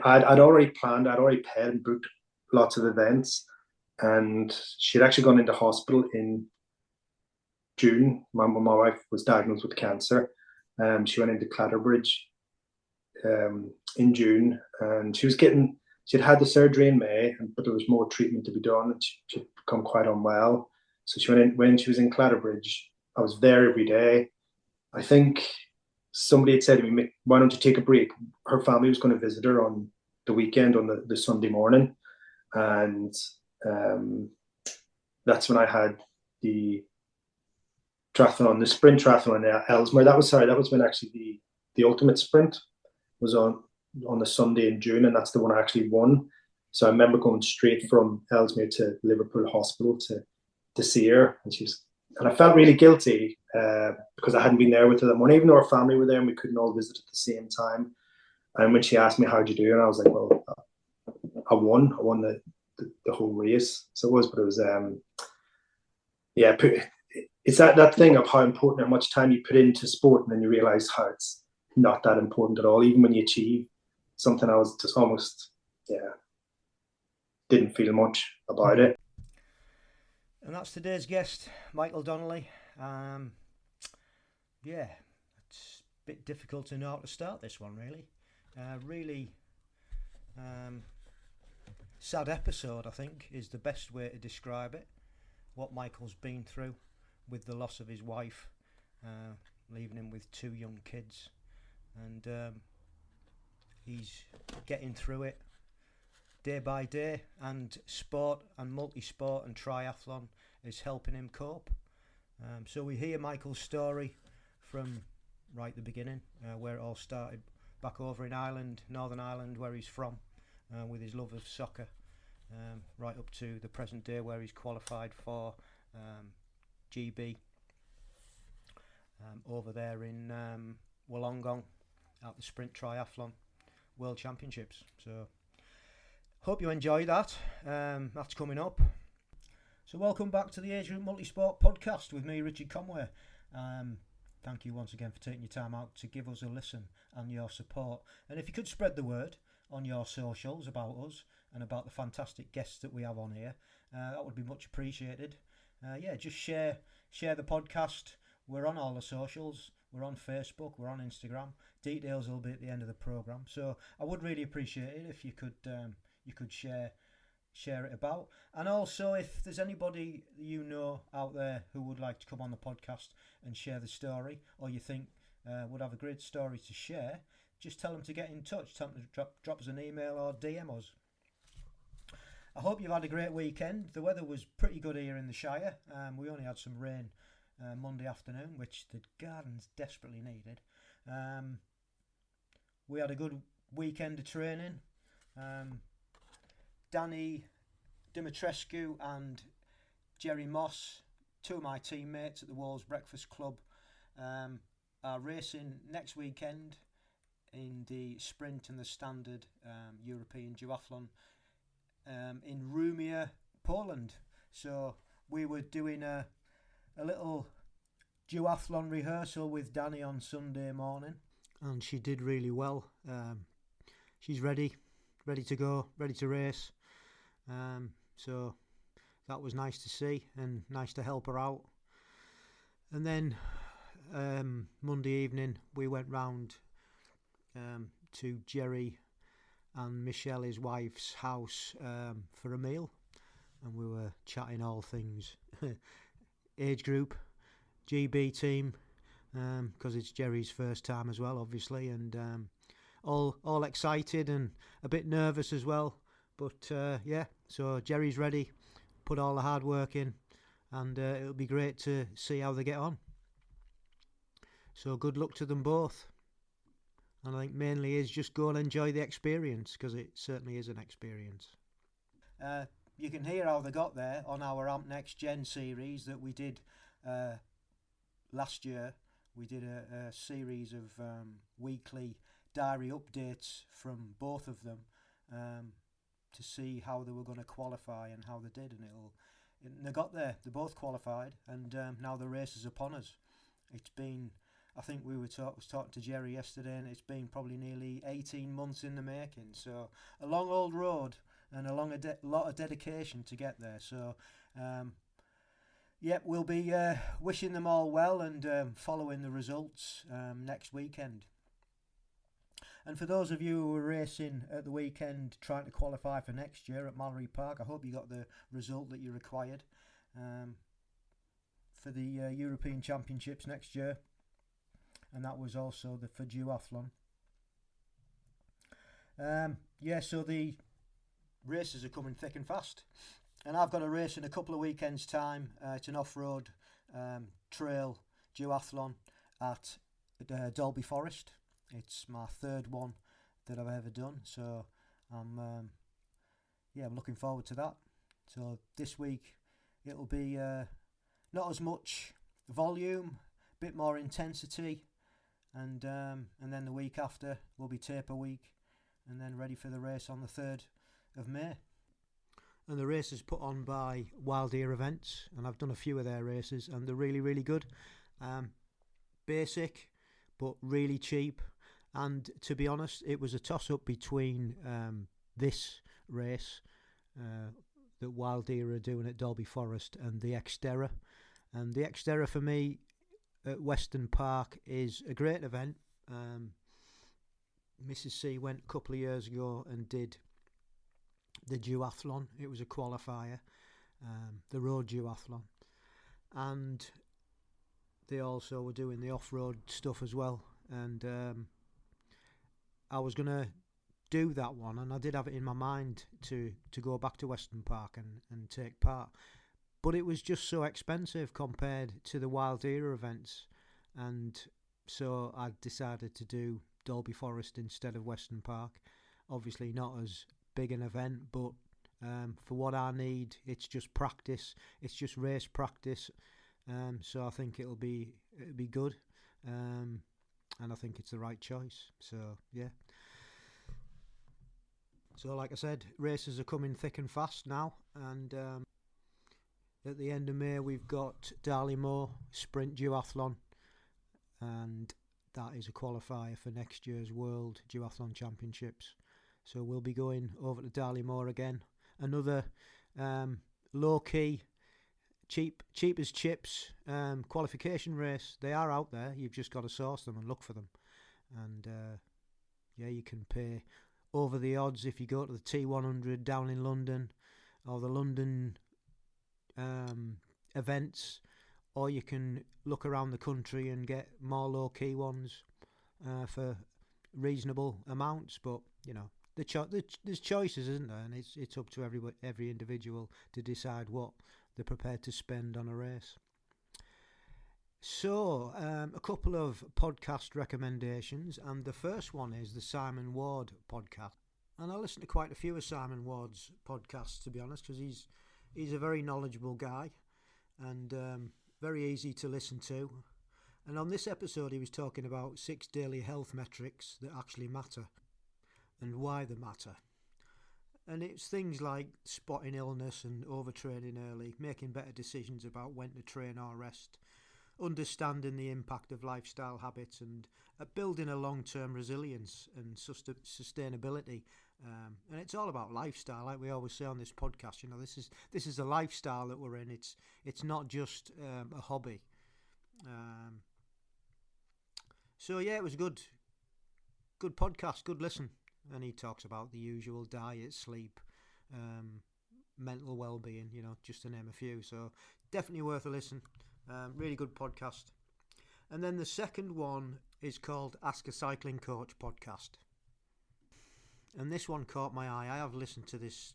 I'd already planned, I'd already paid and booked lots of events, and she'd actually gone into hospital in June. My wife was diagnosed with cancer. She went into Clatterbridge in June, and she'd had the surgery in May, but there was more treatment to be done, and she'd become quite unwell. So she went in when she was in Clatterbridge. I was there every day. I think somebody had said to me, "Why don't you take a break?" Her family was going to visit her on the weekend, on the Sunday morning, and that's when I had the triathlon, the sprint triathlon in Ellesmere. That was when actually the ultimate sprint was on the Sunday in June, and that's the one I actually won. So I remember going straight from Ellesmere to Liverpool Hospital to see her, and I felt really guilty because I hadn't been there with her that morning, even though our family were there and we couldn't all visit at the same time. And when she asked me how'd you do, and I was like, well, I won the whole race. So it was, but it was it's that thing of how important, how much time you put into sport, and then you realize how it's not that important at all. Even when you achieve something, I was just almost didn't feel much about it. And that's today's guest, Michael Donnelly. It's a bit difficult to know how to start this one, really. Really sad episode, I think, is the best way to describe it. What Michael's been through with the loss of his wife, leaving him with 2 young kids. And he's getting through it day by day, and sport and multisport and triathlon is helping him cope. So we hear Michael's story from right the beginning, where it all started back over in Ireland, Northern Ireland, where he's from, with his love of soccer, right up to the present day where he's qualified for GB over there in Wollongong at the Sprint Triathlon World Championships. So hope you enjoy that. That's coming up. So welcome back to the Agegroup Multisport podcast with me, Richard Conway. Thank you once again for taking your time out to give us a listen and your support. And if you could spread the word on your socials about us and about the fantastic guests that we have on here, that would be much appreciated. Just share the podcast. We're on all the socials. We're on Facebook. We're on Instagram. Details will be at the end of the program. So I would really appreciate it if you could share it about. And also, if there's anybody you know out there who would like to come on the podcast and share the story, or you think would have a great story to share, just tell them to get in touch. Tell them to drop us an email or DM us. I hope you've had a great weekend. The weather was pretty good here in the Shire. We only had some rain Monday afternoon, which the gardens desperately needed. We had a good weekend of training. Danny Dimitrescu and Jerry Moss, 2 of my teammates at the Wolves Breakfast Club, are racing next weekend in the sprint and the standard European duathlon in Rumia, Poland. So we were doing a little duathlon rehearsal with Danny on Sunday morning, and she did really well. She's ready to go, ready to race. So that was nice to see and nice to help her out. And then Monday evening we went round to Jerry and Michelle, his wife's house, for a meal, and we were chatting all things Agegroup, GB team, because it's Jerry's first time as well, obviously, and all excited and a bit nervous as well. But so Jerry's ready, put all the hard work in, and it'll be great to see how they get on. So good luck to them both. And I think mainly is just go and enjoy the experience, because it certainly is an experience. You can hear how they got there on our Amp Next Gen series that we did last year. We did a series of weekly diary updates from both of them to see how they were going to qualify and how they did, and they got there. They both qualified, and now the race is upon us. It's been I think was talking to Jerry yesterday, and it's been probably nearly 18 months in the making. So a long old road and a lot of dedication to get there. So we'll be wishing them all well and following the results next weekend. And for those of you who are racing at the weekend trying to qualify for next year at Mallory Park, I hope you got the result that you required for the European Championships next year. And that was also for duathlon. So the races are coming thick and fast. And I've got a race in a couple of weekends' time. It's an off-road trail duathlon at Dalby Forest. It's my third one that I've ever done, so I'm looking forward to that. So this week it'll be not as much volume, a bit more intensity, and then the week after will be taper week, and then ready for the race on the 3rd of May. And the race is put on by Wild Ear Events, and I've done a few of their races, and they're really, really good. Basic, but really cheap. And to be honest, it was a toss-up between this race that Wild Deer are doing at Dalby Forest and the Xterra. And the Xterra for me at Weston Park is a great event. Mrs. C went a couple of years ago and did the duathlon. It was a qualifier, the road duathlon. And they also were doing the off-road stuff as well. And I was going to do that one, and I did have it in my mind to go back to Weston Park and take part. But it was just so expensive compared to the Wild Era events. And so I decided to do Dalby Forest instead of Weston Park. Obviously not as big an event, but for what I need, it's just practice. It's just race practice. So I think it'll be good. And I think it's the right choice. So, yeah. So, like I said, races are coming thick and fast now. And at the end of May, we've got Darley-Moor Sprint Duathlon. And that is a qualifier for next year's World Duathlon Championships. So, we'll be going over to Darley-Moor again. Another low-key, cheap as chips qualification race. They are out there. You've just got to source them and look for them. And you can pay over the odds if you go to the T100 down in London or the London events, or you can look around the country and get more low-key ones for reasonable amounts. But you know, there's choices, isn't there? And it's up to every individual to decide what they're prepared to spend on a race. So, a couple of podcast recommendations, and the first one is the Simon Ward podcast. And I listen to quite a few of Simon Ward's podcasts, to be honest, because he's a very knowledgeable guy and very easy to listen to. And on this episode, he was talking about 6 daily health metrics that actually matter and why they matter. And it's things like spotting illness and overtraining early, making better decisions about when to train or rest, understanding the impact of lifestyle habits, and building a long-term resilience and sustainability. And it's all about lifestyle, like we always say on this podcast. You know, this is a lifestyle that we're in. It's not just a hobby. So yeah, it was a good podcast, good listen. And he talks about the usual diet, sleep, mental well-being, you know, just to name a few. So definitely worth a listen. Really good podcast. And then the second one is called Ask a Cycling Coach podcast. And this one caught my eye. I have listened to this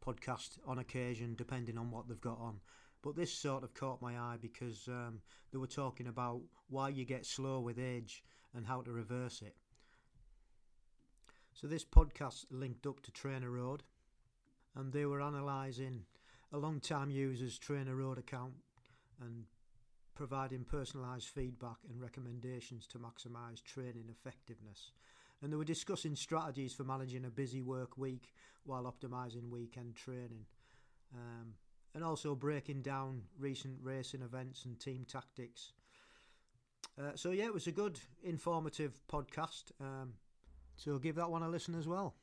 podcast on occasion, depending on what they've got on. But this sort of caught my eye because they were talking about why you get slow with age and how to reverse it. So this podcast linked up to Trainer Road, and they were analysing a long-time user's Trainer Road account and providing personalised feedback and recommendations to maximise training effectiveness. And they were discussing strategies for managing a busy work week while optimising weekend training, and also breaking down recent racing events and team tactics. So yeah, it was a good, informative podcast. So give that one a listen as well.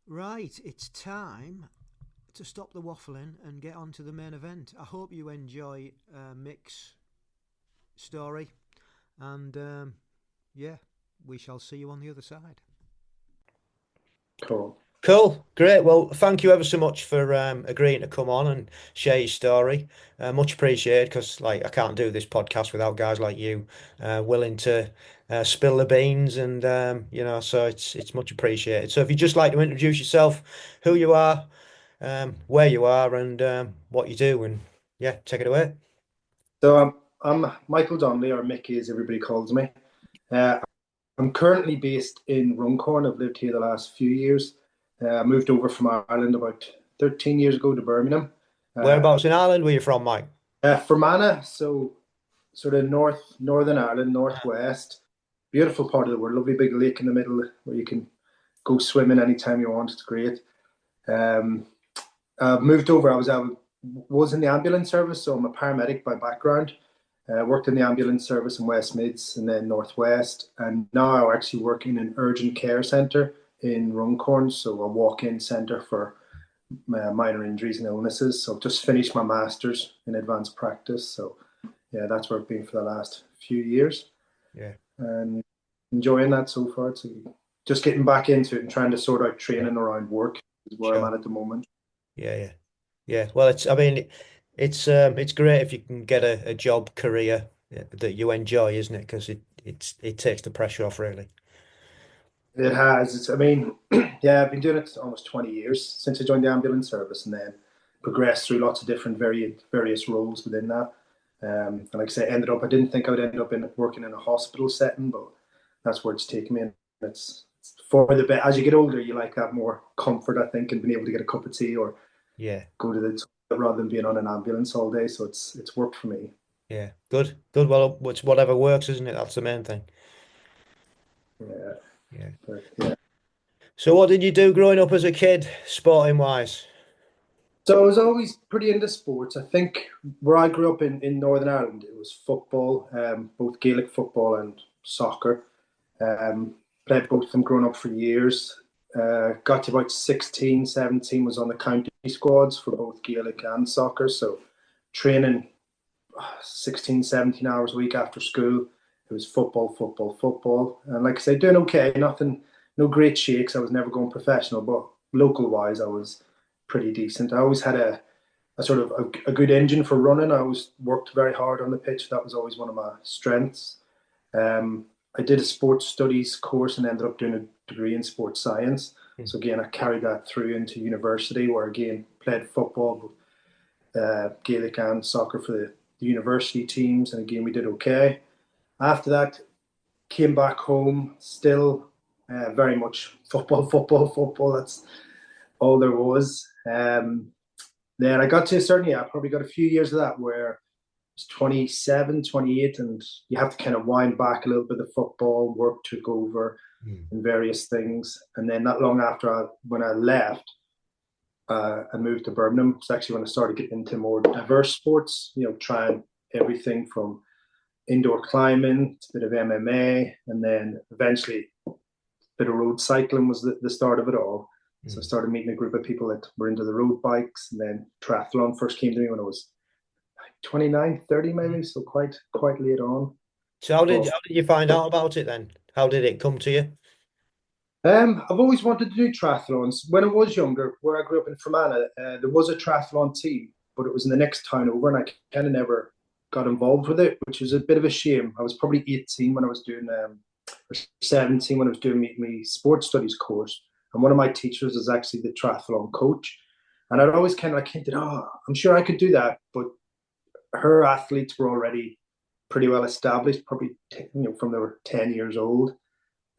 Right, it's time to stop the waffling and get on to the main event. I hope you enjoy Mick's story, and yeah, we shall see you on the other side. Cool. Cool, great. Well, thank you ever so much for agreeing to come on and share your story. Much appreciated because, like, I can't do this podcast without guys like you willing to spill the beans, and so it's much appreciated. So, if you'd just like to introduce yourself, who you are, where you are, and what you do, and yeah, take it away. So I'm Michael Donnelly, or Mickey as everybody calls me. Uh, I'm currently based in Runcorn. I've lived here the last few years. I moved over from Ireland about 13 years ago to Birmingham. Whereabouts in Ireland were you from, Mike? Fermanagh, so sort of northern Ireland, northwest. Beautiful part of the world. Lovely big lake in the middle where you can go swimming anytime you want. It's great. I've moved over. I was in the ambulance service, so I'm a paramedic by background. Worked in the ambulance service in West Mids and then Northwest, and now I actually work in an urgent care centre in Runcorn, so a walk-in centre for minor injuries and illnesses. So I've just finished my master's in advanced practice, so yeah, that's where I've been for the last few years. Yeah, and enjoying that so far. So just getting back into it and trying to sort out training around work is where I'm at the moment. Yeah. Well, it's great if you can get a job career that you enjoy, isn't it? Because it takes the pressure off, really. It has. I mean, yeah, I've been doing it almost 20 years since I joined the ambulance service, and then progressed through lots of different various roles within that. And like I say, I didn't think I would end up working in a hospital setting, but that's where it's taken me. And it's for the bit. As you get older, you like that more comfort, I think, and being able to get a cup of tea or go to the toilet rather than being on an ambulance all day. So it's worked for me. Yeah, good. Well, it's whatever works, isn't it? That's the main thing. Yeah. Yeah. But, yeah. So what did you do growing up as a kid, sporting wise? So I was always pretty into sports. I think where I grew up in Northern Ireland, it was football, both Gaelic football and soccer. Played both of them growing up for years. Got to about 16, 17, was on the county squads for both Gaelic and soccer. So training 16, 17 hours a week after school. It was football. And like I say, doing okay. No great shakes. I was never going professional, but local wise, I was pretty decent. I always had a sort of a good engine for running. I always worked very hard on the pitch. That was always one of my strengths. I did a sports studies course and ended up doing a degree in sports science. So again, I carried that through into university, where again played football, Gaelic and soccer for the university teams, and again we did okay. After that, came back home, still very much football. That's all there was. Then I got to a certain, I probably got a few years of that where it's 27, 28, and you have to kind of wind back a little bit of football. Work took over and various things. And then not long after when I left, I moved to Birmingham. It's actually when I started getting into more diverse sports, trying everything from indoor climbing to a bit of MMA, and then eventually a bit of road cycling was the start of it all. So I started meeting a group of people that were into the road bikes, and then triathlon first came to me when I was 29, 30 maybe, so quite late on. So how did you find out about it then? How did it come to you? I've always wanted to do triathlons. When I was younger, where I grew up in Fermanagh, there was a triathlon team, but it was in the next town over, and I kind of never got involved with it, which was a bit of a shame. I was probably 18 when I was doing, or 17 when I was doing my sports studies course, and one of my teachers was actually the triathlon coach, and I'd always kind of like hinted, I'm sure I could do that, but her athletes were already pretty well established, probably from they were 10 years old.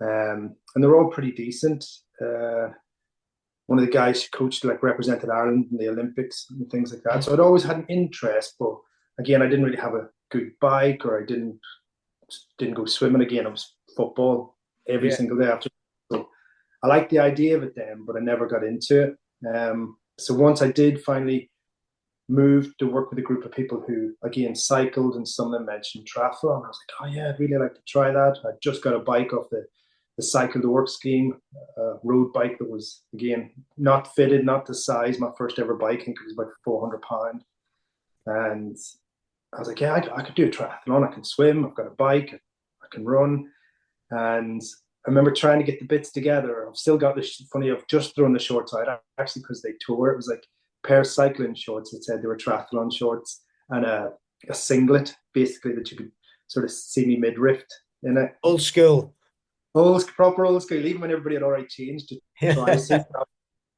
And they're all pretty decent. One of the guys she coached represented Ireland in the Olympics and things like that. So I'd always had an interest, but again, I didn't really have a good bike, or I didn't go swimming. Again, it was football every single day after. So I liked the idea of it then, but I never got into it. So once I did finally moved to work with a group of people who, again, cycled, and some of them mentioned triathlon. I was like, oh yeah, I'd really like to try that. I just got a bike off the Cycle to Work scheme, a road bike that was, again, not fitted, not the size. My first ever bike, I think it was about £400. And I was like, yeah, I could do a triathlon. I can swim. I've got a bike. I can run. And I remember trying to get the bits together. I've still got this funny. I've just thrown the shorts out actually because they tore. It was like a pair of cycling shorts that said they were triathlon shorts, and a singlet basically that you could sort of see me midriff in it. Old school. Proper old school. Even when everybody had already changed to try suit.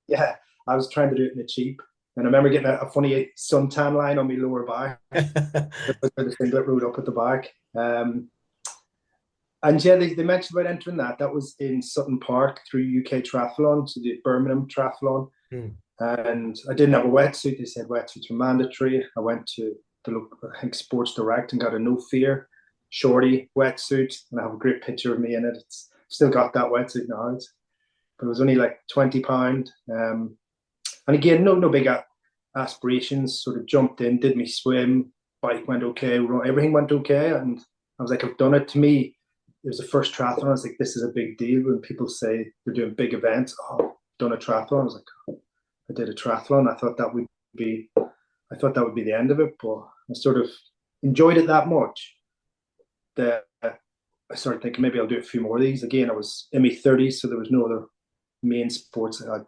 Yeah, I was trying to do it in the cheap. And I remember getting a funny suntan line on my lower back. The singlet rode up at the back. And yeah, they mentioned about entering that. That was in Sutton Park through UK Triathlon, so the Birmingham Triathlon. And I didn't have a wetsuit. They said wetsuits were mandatory. I went to the local, I think, Sports Direct and got a No Fear shorty wetsuit. And I have a great picture of me in it. It's still got that wetsuit now. But it was only like £20. And again, no big aspirations. Sort of jumped in, did me swim, bike went okay, everything went okay. And I was like, I've done it. To me, it was the first triathlon. I was like, this is a big deal when people say they're doing big events. Oh, I've done a triathlon. I was like, oh, I did a triathlon. I thought that would be the end of it, but I sort of enjoyed it that much that I started thinking maybe I'll do a few more of these. Again, I was in my 30s, so there was no other main sports. I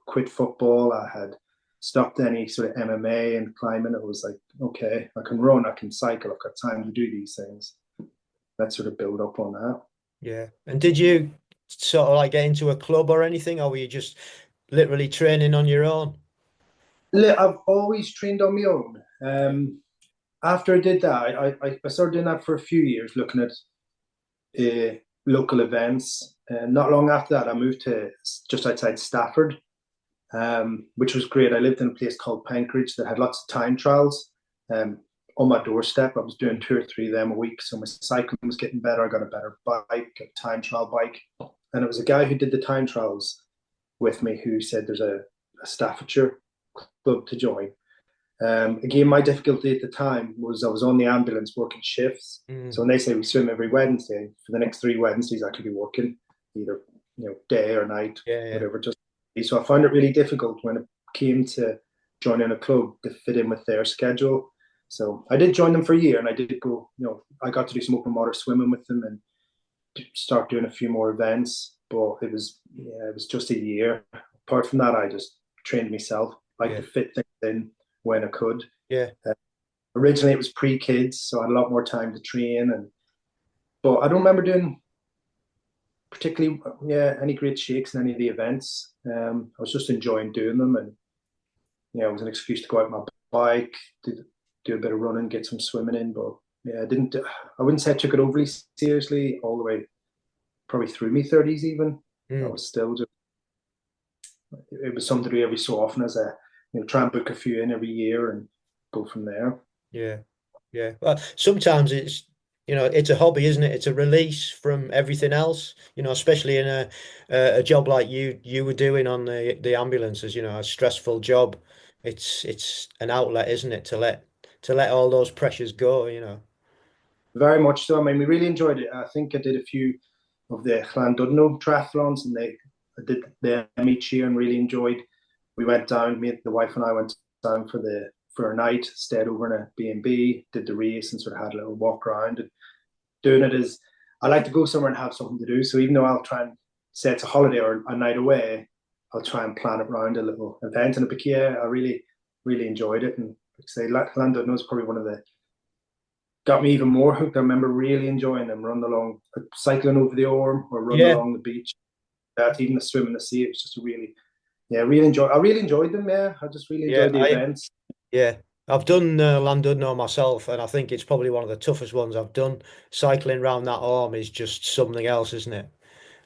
quit football. I had stopped any sort of MMA and climbing. It was like, okay, I can run, I can cycle, I've got time to do these things. That sort of build up on that. Yeah. And did you sort of like get into a club or anything, or were you just literally training on your own? I've always trained on my own. After I did that, I started doing that for a few years, looking at local events. And not long after that, I moved to just outside Stafford, which was great. I lived in a place called Penkridge that had lots of time trials. On my doorstep, I was doing 2 or 3 of them a week. So my cycling was getting better. I got a better bike, a time trial bike. And it was a guy who did the time trials with me who said there's a Staffordshire club to join. Again, my difficulty at the time was I was on the ambulance working shifts. So when they say we swim every Wednesday, for the next 3 Wednesdays, I could be working either day or night, whatever. So I found it really difficult when it came to joining a club to fit in with their schedule. So I did join them for a year, and I did go. I got to do some open water swimming with them and start doing a few more events. But it was just a year. Apart from that, I just trained myself, to fit things in when I could. Yeah. Originally, it was pre-kids, so I had a lot more time to train. But I don't remember doing particularly any great shakes in any of the events. I was just enjoying doing them, and it was an excuse to go out on my bike, do a bit of running, get some swimming in. But I wouldn't say I took it overly seriously all the way, probably through my 30s even. I was still just, it was something to do every so often as try and book a few in every year and go from there. Yeah. Well, sometimes it's a hobby, isn't it? It's a release from everything else, especially in a job like you were doing on the ambulances, a stressful job. It's an outlet, isn't it, to let all those pressures go. Very much so. I mean, we really enjoyed it. I think I did a few of the Llandudno triathlons, and I did them each year and really enjoyed. We went down, the wife and I went down for a night, stayed over in a B&B, did the race, and sort of had a little walk around. And doing it is, I like to go somewhere and have something to do. So even though I'll try and say it's a holiday or a night away, I'll try and plan it around a little event. And I really, really enjoyed it. And like I say, Llandudno is probably one of the got me even more hooked. I remember really enjoying them, running along, cycling over the Orme or running along the beach. Even the swim in the sea, it was just I really enjoyed them. Yeah, I just really enjoyed the events. Yeah, I've done Llandudno myself, and I think it's probably one of the toughest ones I've done. Cycling around that Orme is just something else, isn't it?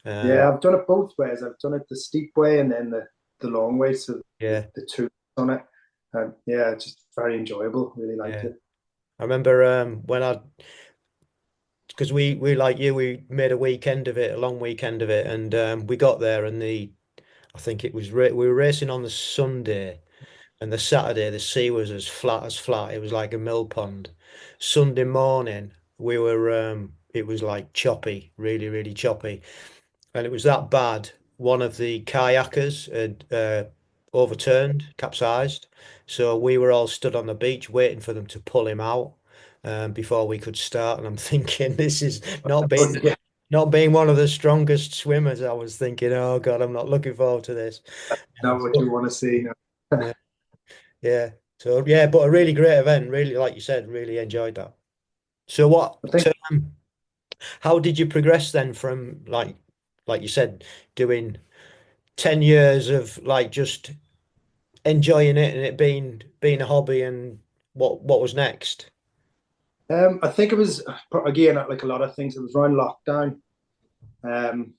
I've done it both ways. I've done it the steep way and then the long way. So the 2 on it. Just very enjoyable. Really liked it. I remember because we like you, we made a weekend of it, a long weekend of it, and we got there, and I think it was we were racing on the Sunday, and the Saturday the sea was as flat as flat. It was like a mill pond. Sunday morning we were it was like choppy, really, really choppy. And it was that bad. One of the kayakers had overturned, capsized. So we were all stood on the beach waiting for them to pull him out before we could start. And I'm thinking, this is Yeah, not being one of the strongest swimmers. I was thinking, oh God, I'm not looking forward to this. not what you want to see. No. Yeah, yeah. So yeah, but a really great event. Really, like you said, really enjoyed that. So what? I think How did you progress then from like you said, doing 10 years of like just enjoying it and it being a hobby, and what was next? I think it was again like a lot of things. It was around lockdown, um,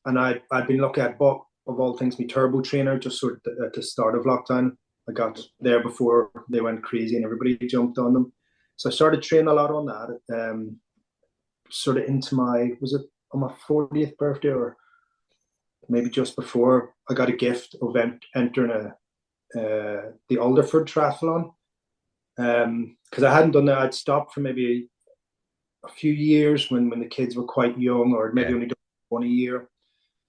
and I'd been lucky. I'd bought of all things my turbo trainer just sort of at the start of lockdown. I got there before they went crazy and everybody jumped on them. So I started training a lot on that. Sort of into my was it on my 40th birthday or maybe just before I got a gift of entering the Alderford Triathlon. Because I hadn't done that. I'd stopped for maybe a few years when the kids were quite young, or maybe Yeah. only done one a year.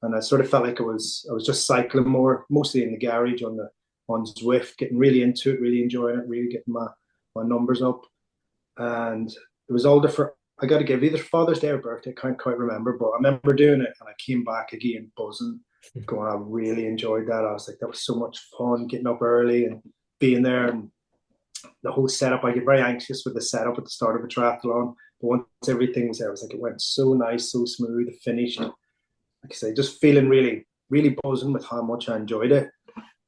And I sort of felt like I was just cycling more, mostly in the garage on Zwift, getting really into it, really enjoying it, really getting my numbers up. And it was older for I got to give either Father's Day or birthday, I can't quite remember, but I remember doing it and I came back again buzzing, going, I really enjoyed that. I was like, that was so much fun getting up early and being there, and the whole setup. I get very anxious with the setup at the start of a triathlon, but once everything was there, I was like, it went so nice, so smooth, it finished. Like I say, just feeling really, really buzzing with how much I enjoyed it.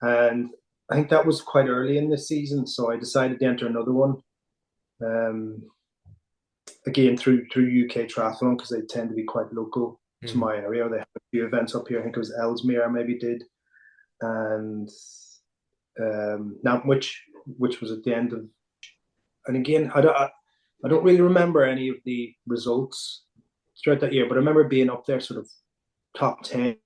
And I think that was quite early in the season, so I decided to enter another one. Um, Again through UK Triathlon, because they tend to be quite local to Mm. my area. They have a few events up here. I think it was Ellesmere I maybe did, and Nantwich, which was at the end of. And again, I don't really remember any of the results throughout that year, but I remember being up there, sort of top 10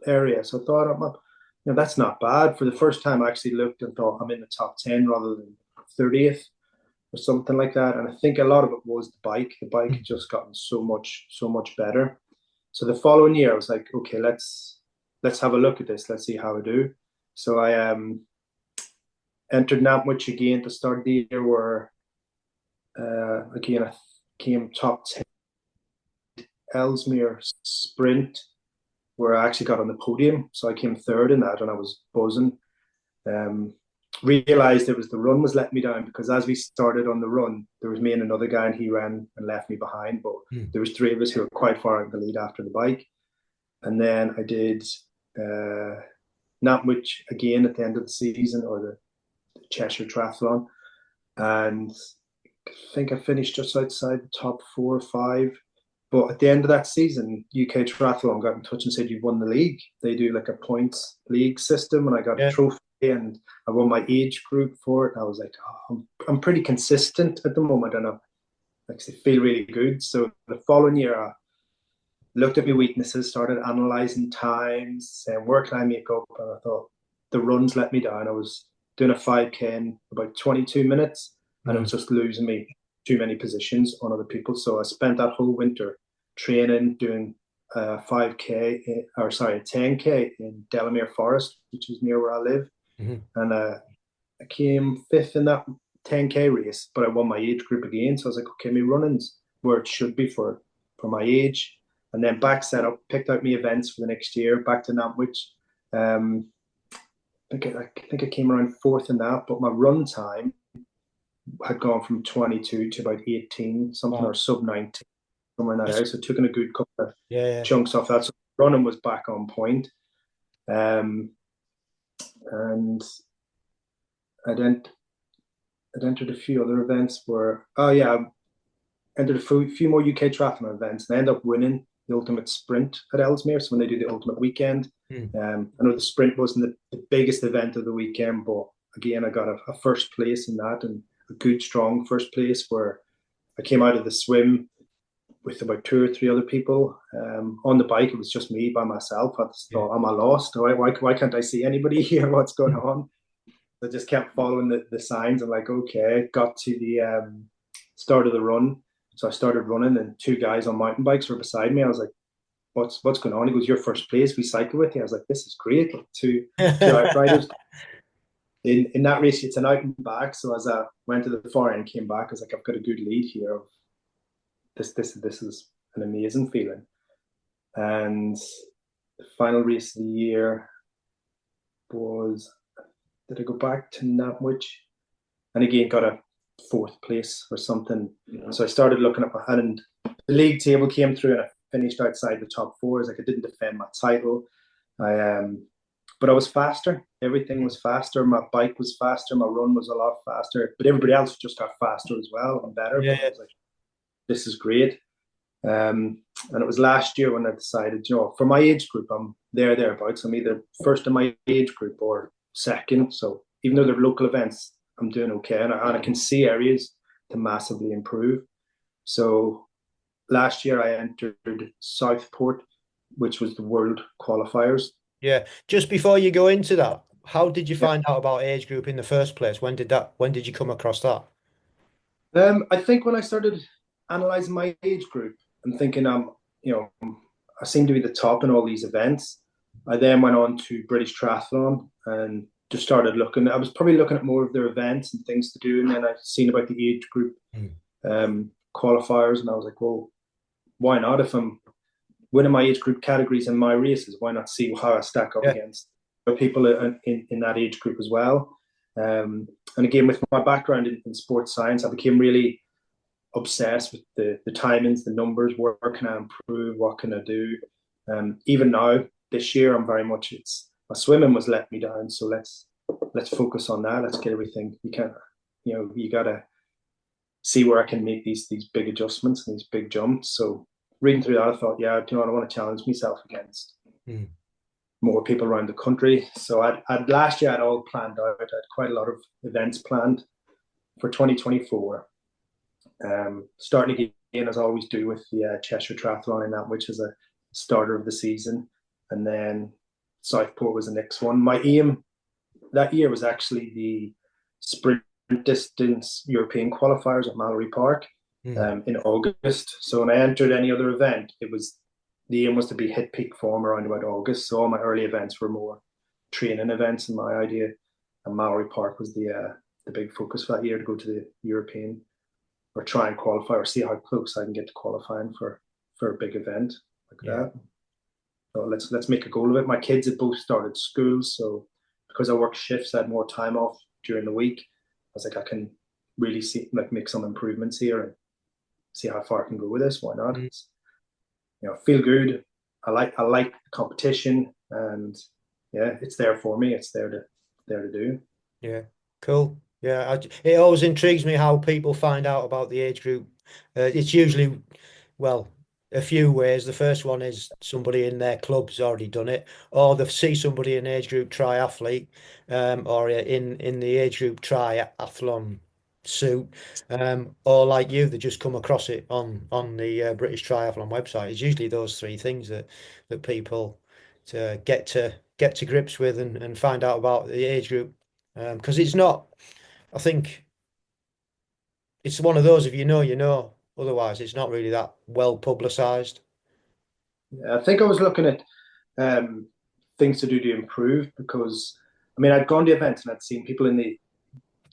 area. So I thought, that's not bad. For the first time, I actually looked and thought I'm in the top 10 rather than 30th or something like that. And I think a lot of it was the bike. The bike had just gotten so much better. So the following year, I was like, okay, let's have a look at this. Let's see how I do. So I entered Nantwich again at the start of the year, where again I came top 10. Ellesmere sprint, where I actually got on the podium. So I came third in that, and I was buzzing. Um, Realized it was the run was letting me down, because as we started on the run, there was me and another guy, and he ran and left me behind. But Mm. there was three of us who were quite far in the lead after the bike. And then I did uh, Nantwich again at the end of the season, or the Cheshire Triathlon, and I think I finished just outside the top 4 or 5. But at the end of that season, UK Triathlon got in touch and said, you've won the league. They do like a points league system, and I got a Yeah. trophy, and I won my age group for it. And I was like, oh, I'm pretty consistent at the moment, and I actually feel really good. So the following year, I looked at my weaknesses, started analysing times, and where can I make up? And I thought, the runs let me down. I was doing a 5K in about 22 minutes, and it Mm. was just losing me too many positions on other people. So I spent that whole winter training, doing a 5K, or sorry, a 10K in Delamere Forest, which is near where I live. Mhm. And I came fifth in that 10K race, but I won my age group again. So I was like, okay, my running's where it should be for my age. And then back set up, picked out my events for the next year, back to Nantwich. I think I came around fourth in that, but my run time had gone from 22 to about 18, something, Wow. or sub 19, somewhere in that That's- area. So taking a good couple of Yeah, yeah. chunks off that. So running was back on point. Um, and I'd, ent- I'd entered a few other events where, oh yeah, I entered a few more UK triathlon events, and I ended up winning the ultimate sprint at Ellesmere. So when they do the ultimate weekend, Mm. I know the sprint wasn't the biggest event of the weekend, but again, I got a first place in that, and a good, strong first place, where I came out of the swim with about 2 or 3 other people. On the bike, it was just me by myself. I just Yeah. thought, am I lost? Why can't I see anybody here? What's going on? I just kept following the signs. I'm like, okay, got to the start of the run. So I started running, and two guys on mountain bikes were beside me. I was like, what's going on? He goes, "You're first place. We cycle with you." I was like, this is great. Like two outriders. In that race, it's an out and back. So as I went to the far end, came back, I was like, I've got a good lead here. This is an amazing feeling. And the final race of the year was, did I go back to Nantwich? And again, got a fourth place or something. Yeah. So I started looking up ahead, and the league table came through, and I finished outside the top four. Like, I didn't defend my title. But I was faster. Everything was faster. My bike was faster. My run was a lot faster. But everybody else just got faster as well and better. Yeah. But I was like, this is great. And it was last year when I decided, for my age group, I'm thereabouts. I'm either first in my age group or second. So even though they're local events, I'm doing okay. And I can see areas to massively improve. So last year I entered Southport, which was the world qualifiers. Yeah. Just before you go into that, how did you find out about Agegroup in the first place? When did you come across that? I think when I started analyzing my age group and thinking, I seem to be the top in all these events. I then went on to British Triathlon and just started looking. I was probably looking at more of their events and things to do. And then I've seen about the age group qualifiers. And I was like, well, why not? If I'm winning my age group categories in my races, why not see how I stack up against people in that age group as well? And again, with my background in sports science, I became really obsessed with the timings, the numbers. Where can I improve? What can I do? Even now, this year, I'm very much, my swimming was letting me down. So let's focus on that. Let's get everything. You gotta see where I can make these big adjustments and these big jumps. So reading through that, I thought, I want to challenge myself against more people around the country. So last year I'd all planned out. I had quite a lot of events planned for 2024. Starting again, as I always do, with the Cheshire Triathlon in that, which is a starter of the season. And then Southport was the next one. My aim that year was actually the sprint distance European qualifiers at Mallory Park in August. So when I entered any other event, the aim was to be hit peak form around about August. So all my early events were more training events in my idea. And Mallory Park was the big focus for that year, to go to the European or try and qualify or see how close I can get to qualifying for a big event like that. So let's make a goal of it. My kids had both started school, so because I work shifts, I had more time off during the week. I was like, I can really make some improvements here and see how far I can go with this. Why not? Feel good. I like the competition, and it's there for me. It's there to do. Yeah, cool. Yeah, it always intrigues me how people find out about the age group. It's usually, a few ways. The first one is somebody in their club's already done it, or they see somebody in age group triathlete, or in the age group triathlon suit, or like you, they just come across it on the British Triathlon website. It's usually those three things that people to get to grips with and find out about the age group, because it's not. I think it's one of those, if you know, otherwise it's not really that well publicized. Yeah, I think I was looking at things to do to improve, because I'd gone to events and I'd seen people in the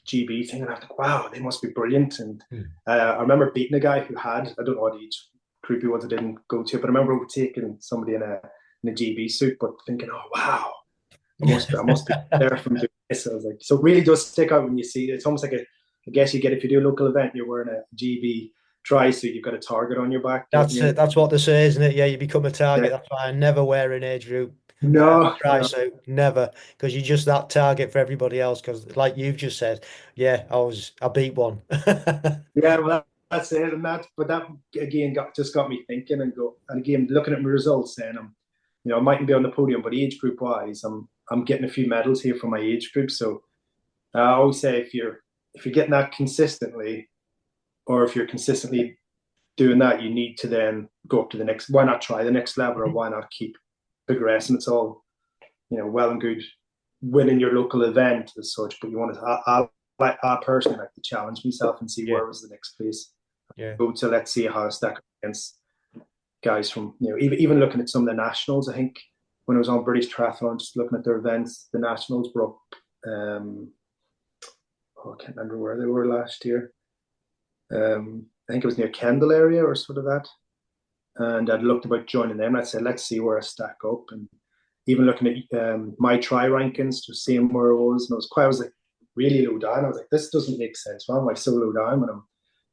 GB thing, and I was like, wow, they must be brilliant. And I remember beating a guy who had, I don't know what age group he was, I didn't go to, but I remember overtaking somebody in a GB suit, but thinking, oh wow, I must be there from doing this. I was like, so it really does stick out when you see it. It's almost like I guess you get, if you do a local event, you're wearing a GB tri suit, you've got a target on your back. That's it. That's what they say, isn't it? Yeah, you become a target. That's why I never wear an age group tri suit, never, because you're just that target for everybody else. Because like you've just said, I beat one. Yeah, well, that's it, and that again got me thinking, and again looking at my results. Then I mightn't be on the podium, but age group wise, I'm getting a few medals here for my age group. So I always say, if you're getting that consistently, or if you're consistently doing that, you need to then go up to the next. Why not try the next level, or why not keep progressing? It's all well and good winning your local event as such, but you want to. I personally like to challenge myself and see Yeah. where was the next place. Yeah. Go to, let's see how I stack up against guys from, even looking at some of the nationals. I think when I was on British Triathlon, just looking at their events, the nationals were up. I can't remember where they were last year. I think it was near Kendall area or sort of that. And I'd looked about joining them. I'd said, let's see where I stack up. And even looking at my try rankings, just seeing where I was. And I was like really low down. I was like, this doesn't make sense. Why am I so low down when I'm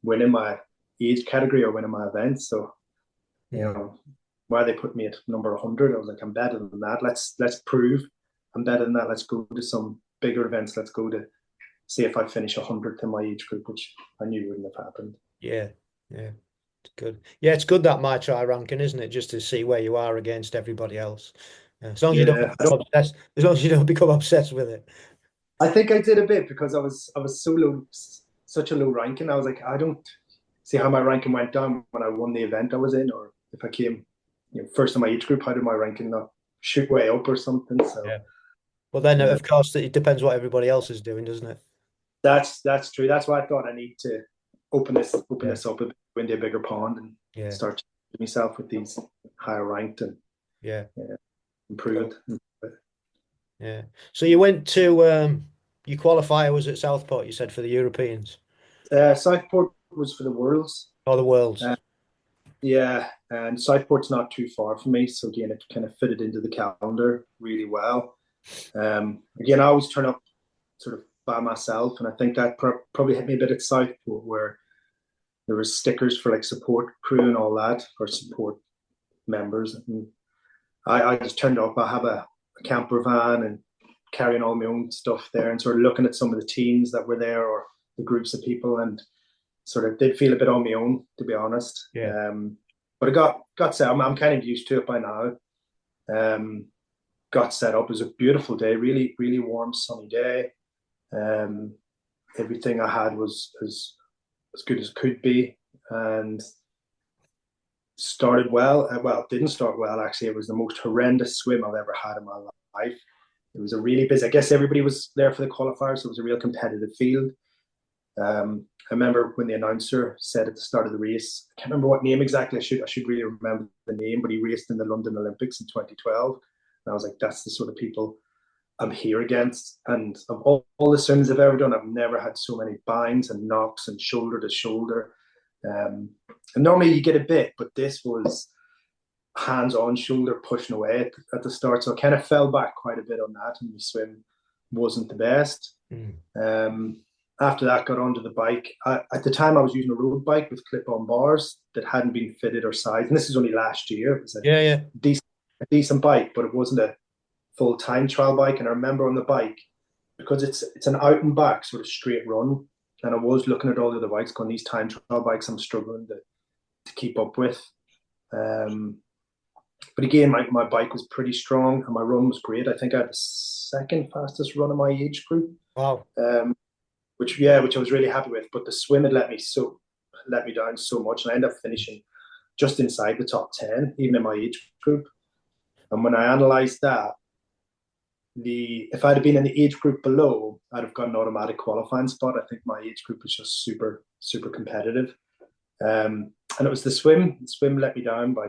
winning my age category or winning my events? So, why they put me at number 100, I was like, I'm better than that. Let's prove I'm better than that. Let's go to some bigger events. Let's go to see if I finish 100th in my age group, which I knew wouldn't have happened. Yeah. It's good. Yeah, it's good that my try ranking, isn't it? Just to see where you are against everybody else. As long as you don't become obsessed, as long as you don't become obsessed with it. I think I did a bit because I was so low, such a low ranking. I was like, I don't see how my ranking went down when I won the event I was in, or if I came first in my age group, how did my ranking not shoot way up or something? So yeah. Well, then of course it depends what everybody else is doing, doesn't it? That's true. That's why I thought I need to open this up a bit, into a bigger pond and start myself with these higher ranked and improve it. Yeah. So you went to your qualifier was at Southport, you said, for the Europeans. Southport was for the Worlds. Oh, the Worlds. Yeah, and Southport's not too far from me, so again, it kind of fitted into the calendar really well. Again, I always turn up sort of by myself, and I think that probably hit me a bit at Southport, where there was stickers for like support crew and all that, for support members. And I just turned up. I have a camper van and carrying all my own stuff there, and sort of looking at some of the teams that were there or the groups of people, and sort of did feel a bit on my own, to be honest. Yeah. But I got set. I'm kind of used to it by now. Got set up. It was a beautiful day, really, really warm, sunny day. Everything I had was as good as could be, and started well. Well, didn't start well, actually. It was the most horrendous swim I've ever had in my life. It was a really busy, I guess everybody was there for the qualifiers, so it was a real competitive field. I remember when the announcer said at the start of the race, I can't remember what name exactly, I should really remember the name, but he raced in the London Olympics in 2012. And I was like, that's the sort of people I'm here against. And of all the swims I've ever done, I've never had so many binds and knocks and shoulder to shoulder. And normally you get a bit, but this was hands-on shoulder pushing away at the start. So I kind of fell back quite a bit on that, and my swim wasn't the best. After that, got onto the bike. At the time, I was using a road bike with clip-on bars that hadn't been fitted or sized. And this is only last year. It was a decent bike, but it wasn't a full-time trial bike. And I remember on the bike, because it's an out and back sort of straight run, and I was looking at all the other bikes going, these time trial bikes I'm struggling to keep up with. But again, my bike was pretty strong and my run was great. I think I had the second fastest run in my age group. Wow. Which I was really happy with. But the swim had let me down so much, and I ended up finishing just inside the top 10, even in my age group. And when I analysed that, if I'd have been in the age group below, I'd have got an automatic qualifying spot. I think my age group was just super, super competitive. And it was the swim. The swim let me down by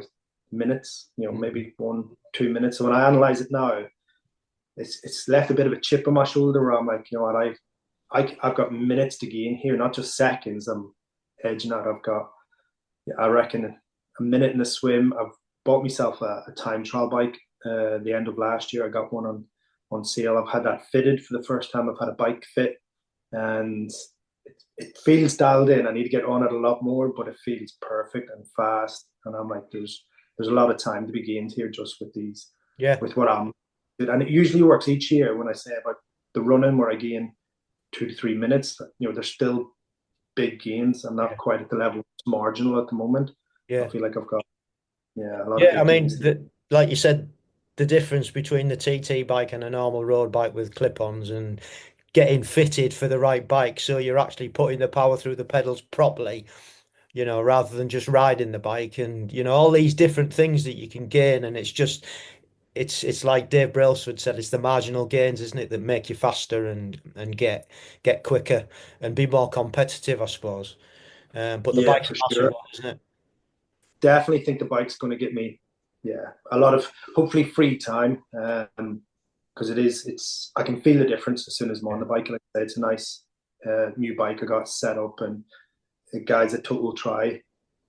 minutes, maybe 1-2 minutes. So when I analyse it now, it's left a bit of a chip on my shoulder where I'm like, you know what, I've got minutes to gain here, not just seconds. I'm edging out. I've got, I reckon, a minute in the swim. I've bought myself a time trial bike the end of last year. I got one on sale. I've had that fitted for the first time. I've had a bike fit, and it feels dialed in. I need to get on it a lot more, but it feels perfect and fast. And I'm like, there's a lot of time to be gained here just with these, with what I'm doing. And it usually works each year when I say about the running where I gain 2 to 3 minutes. There's still big gains. I'm not quite at the level. It's marginal at the moment. I feel like I've got a lot of big gains. Like you said, the difference between the TT bike and a normal road bike with clip-ons and getting fitted for the right bike, so you're actually putting the power through the pedals properly, rather than just riding the bike, and all these different things that you can gain. And it's just, it's like Dave Brailsford said, it's the marginal gains, isn't it, that make you faster and get quicker and be more competitive, I suppose. But the Yeah, bike's for a massive sure. one, isn't it? Definitely think the bike's going to get me, yeah, a lot of hopefully free time. Because it's I can feel the difference as soon as I'm on Yeah. the bike. Like I said, it's a nice new bike I got set up, and the guys at Total Try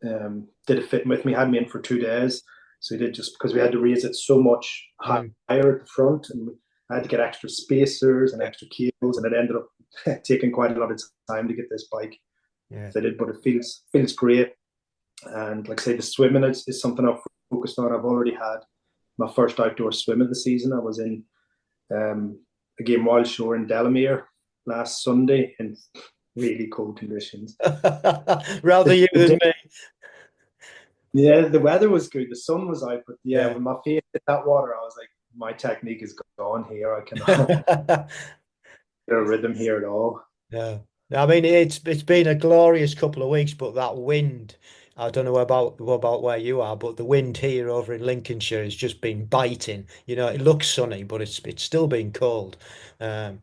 did a fit with me, had me in for 2 days. So he did, just because we had to raise it so much higher Mm, at the front, and I had to get extra spacers and yeah. extra cables, and it ended up taking quite a lot of time to get this bike Yeah. fitted. But it feels great, and like I say, the swimming is something I've focused on. I've already had my first outdoor swim of the season. I was in a game wild shore in Delamere last Sunday in really cold conditions. Rather you than me. Yeah, the weather was good. The sun was out, but yeah, Yeah. when my face hit that water, I was like, my technique is gone here. I cannot get a rhythm here at all. Yeah. I mean, it's been a glorious couple of weeks, but that wind, I don't know about where you are, but the wind here over in Lincolnshire has just been biting. You know, it looks sunny, but it's still been cold. Um,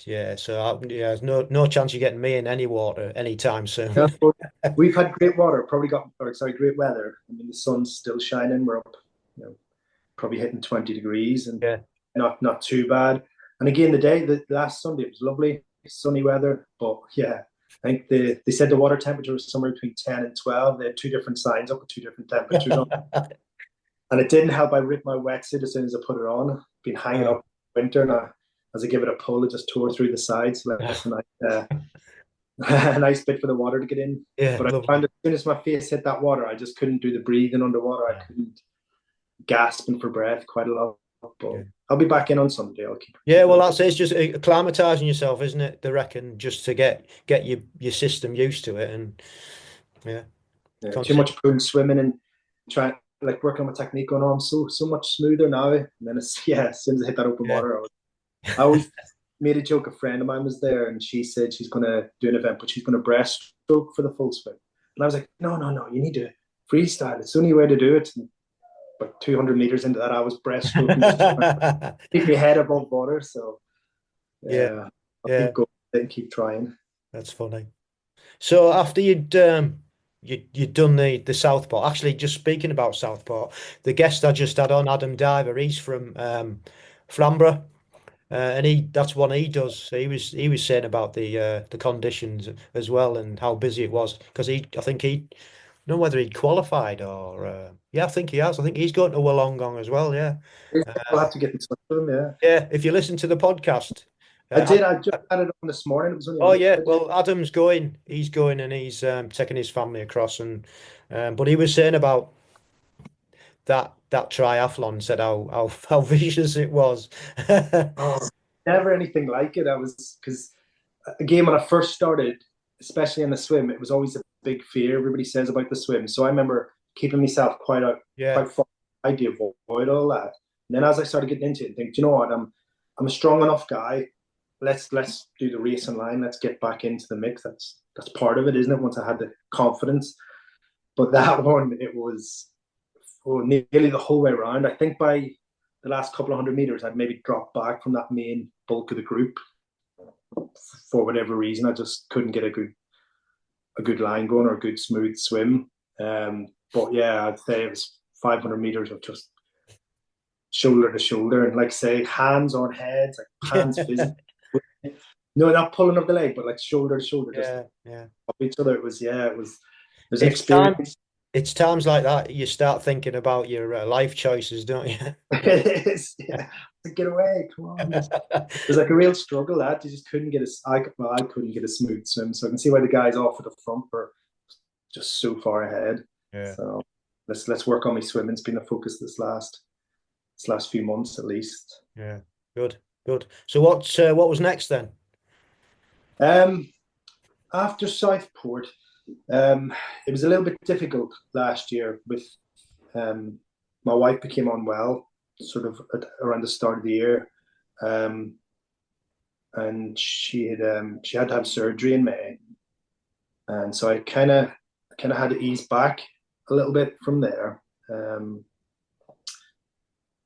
yeah, so yeah, there's no chance of getting me in any water anytime Yeah, soon. but we've had great water, probably got, or sorry, great weather. I mean, the sun's still shining. We're up, you know, probably hitting 20 degrees and Yeah. not too bad. And again, the last Sunday it was lovely, sunny weather. But yeah, I think they said the water temperature was somewhere between 10 and 12. They had two different signs up with two different temperatures on. And it didn't help. I ripped my wetsuit as soon as I put it on. Been hanging Oh, up winter, and as I give it a pull, it just tore through the sides. So that's a nice, a nice bit for the water to get in. yeah, But I found lovely. as soon as my face hit that water, I just couldn't do the breathing underwater. I couldn't, gasping for breath quite a lot. But Yeah. I'll be back in on Sunday. I'll Yeah, keep well, it. that's it. It's just acclimatizing yourself, isn't it? They reckon just to get your system used to it, and yeah, Yeah, too consider. much pool swimming and trying like working on my technique going on so much smoother now. And then it's yeah, as soon as I hit that open Yeah. water, I always made a joke. A friend of mine was there, and she said she's going to do an event, but she's going to breaststroke for the full swim. And I was like, no, you need to freestyle. It's the only way to do it. And about 200 meters into that, I was breaststroking, just trying to keep my head above water. So Yeah, yeah, I'll yeah, keep going and keep trying. that's funny. So after you'd done the Southport, actually, just speaking about Southport, the guest I just had on, Adam Diver, he's from Flamborough, and that's what he does. So he was saying about the conditions as well and how busy it was because I think he don't know whether he qualified or yeah, I think he has. I think he's going to Wollongong as well. Yeah, I'll have to get in touch with them. Yeah, yeah. If you listen to the podcast, I uh, did. I just had it on this morning. It was only a oh week yeah, ago. well Adam's going. He's going and he's taking his family across and but he was saying about that triathlon, said how vicious it was. Oh, never anything like it. I was because again when I first started, especially in the swim, it was always a big fear. Everybody says about the swim, so I remember keeping myself Yeah, quite far. I to avoid all that. And then as I started getting into it, and think, do you know what? I'm a strong enough guy. Let's do the racing line. Let's get back into the mix. That's part of it, isn't it? Once I had the confidence, but that one it was nearly the whole way around. I think by the last couple of 100 meters, I'd maybe dropped back from that main bulk of the group for whatever reason. I just couldn't get a good line going or a good smooth swim. But yeah, I'd say it was 500 meters of just shoulder to shoulder, and like say hands on heads, like hands physically. No, not pulling up the leg, but like shoulder to shoulder, just yeah, yeah. up each other. It was an It's time. experience. It's times like that you start thinking about your life choices, don't you? It is, yeah. Get away, come on. Just it was like a real struggle that you just couldn't get I couldn't get a smooth swim. So I can see why the guys off at the front were just so far ahead. Yeah, So let's work on my swimming. It's been a focus this last few months at least. yeah. Good, good. So what was next then? Um, after Southport, it was a little bit difficult last year with um, my wife became unwell sort of around the start of the year, um, and she had to have surgery in May, and so I kind of had to ease back a little bit from there. Um,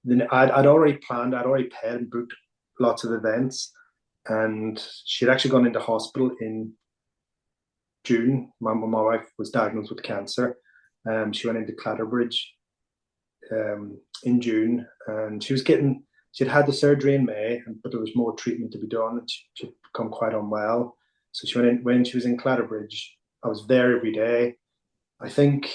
then I'd already planned, I'd already paid and booked lots of events, and she'd actually gone into hospital in June. My wife was diagnosed with cancer. She went into Clatterbridge in June, and she'd had the surgery in May, but there was more treatment to be done, and she'd become quite unwell. So she went in when she was in Clatterbridge. I was there every day. I think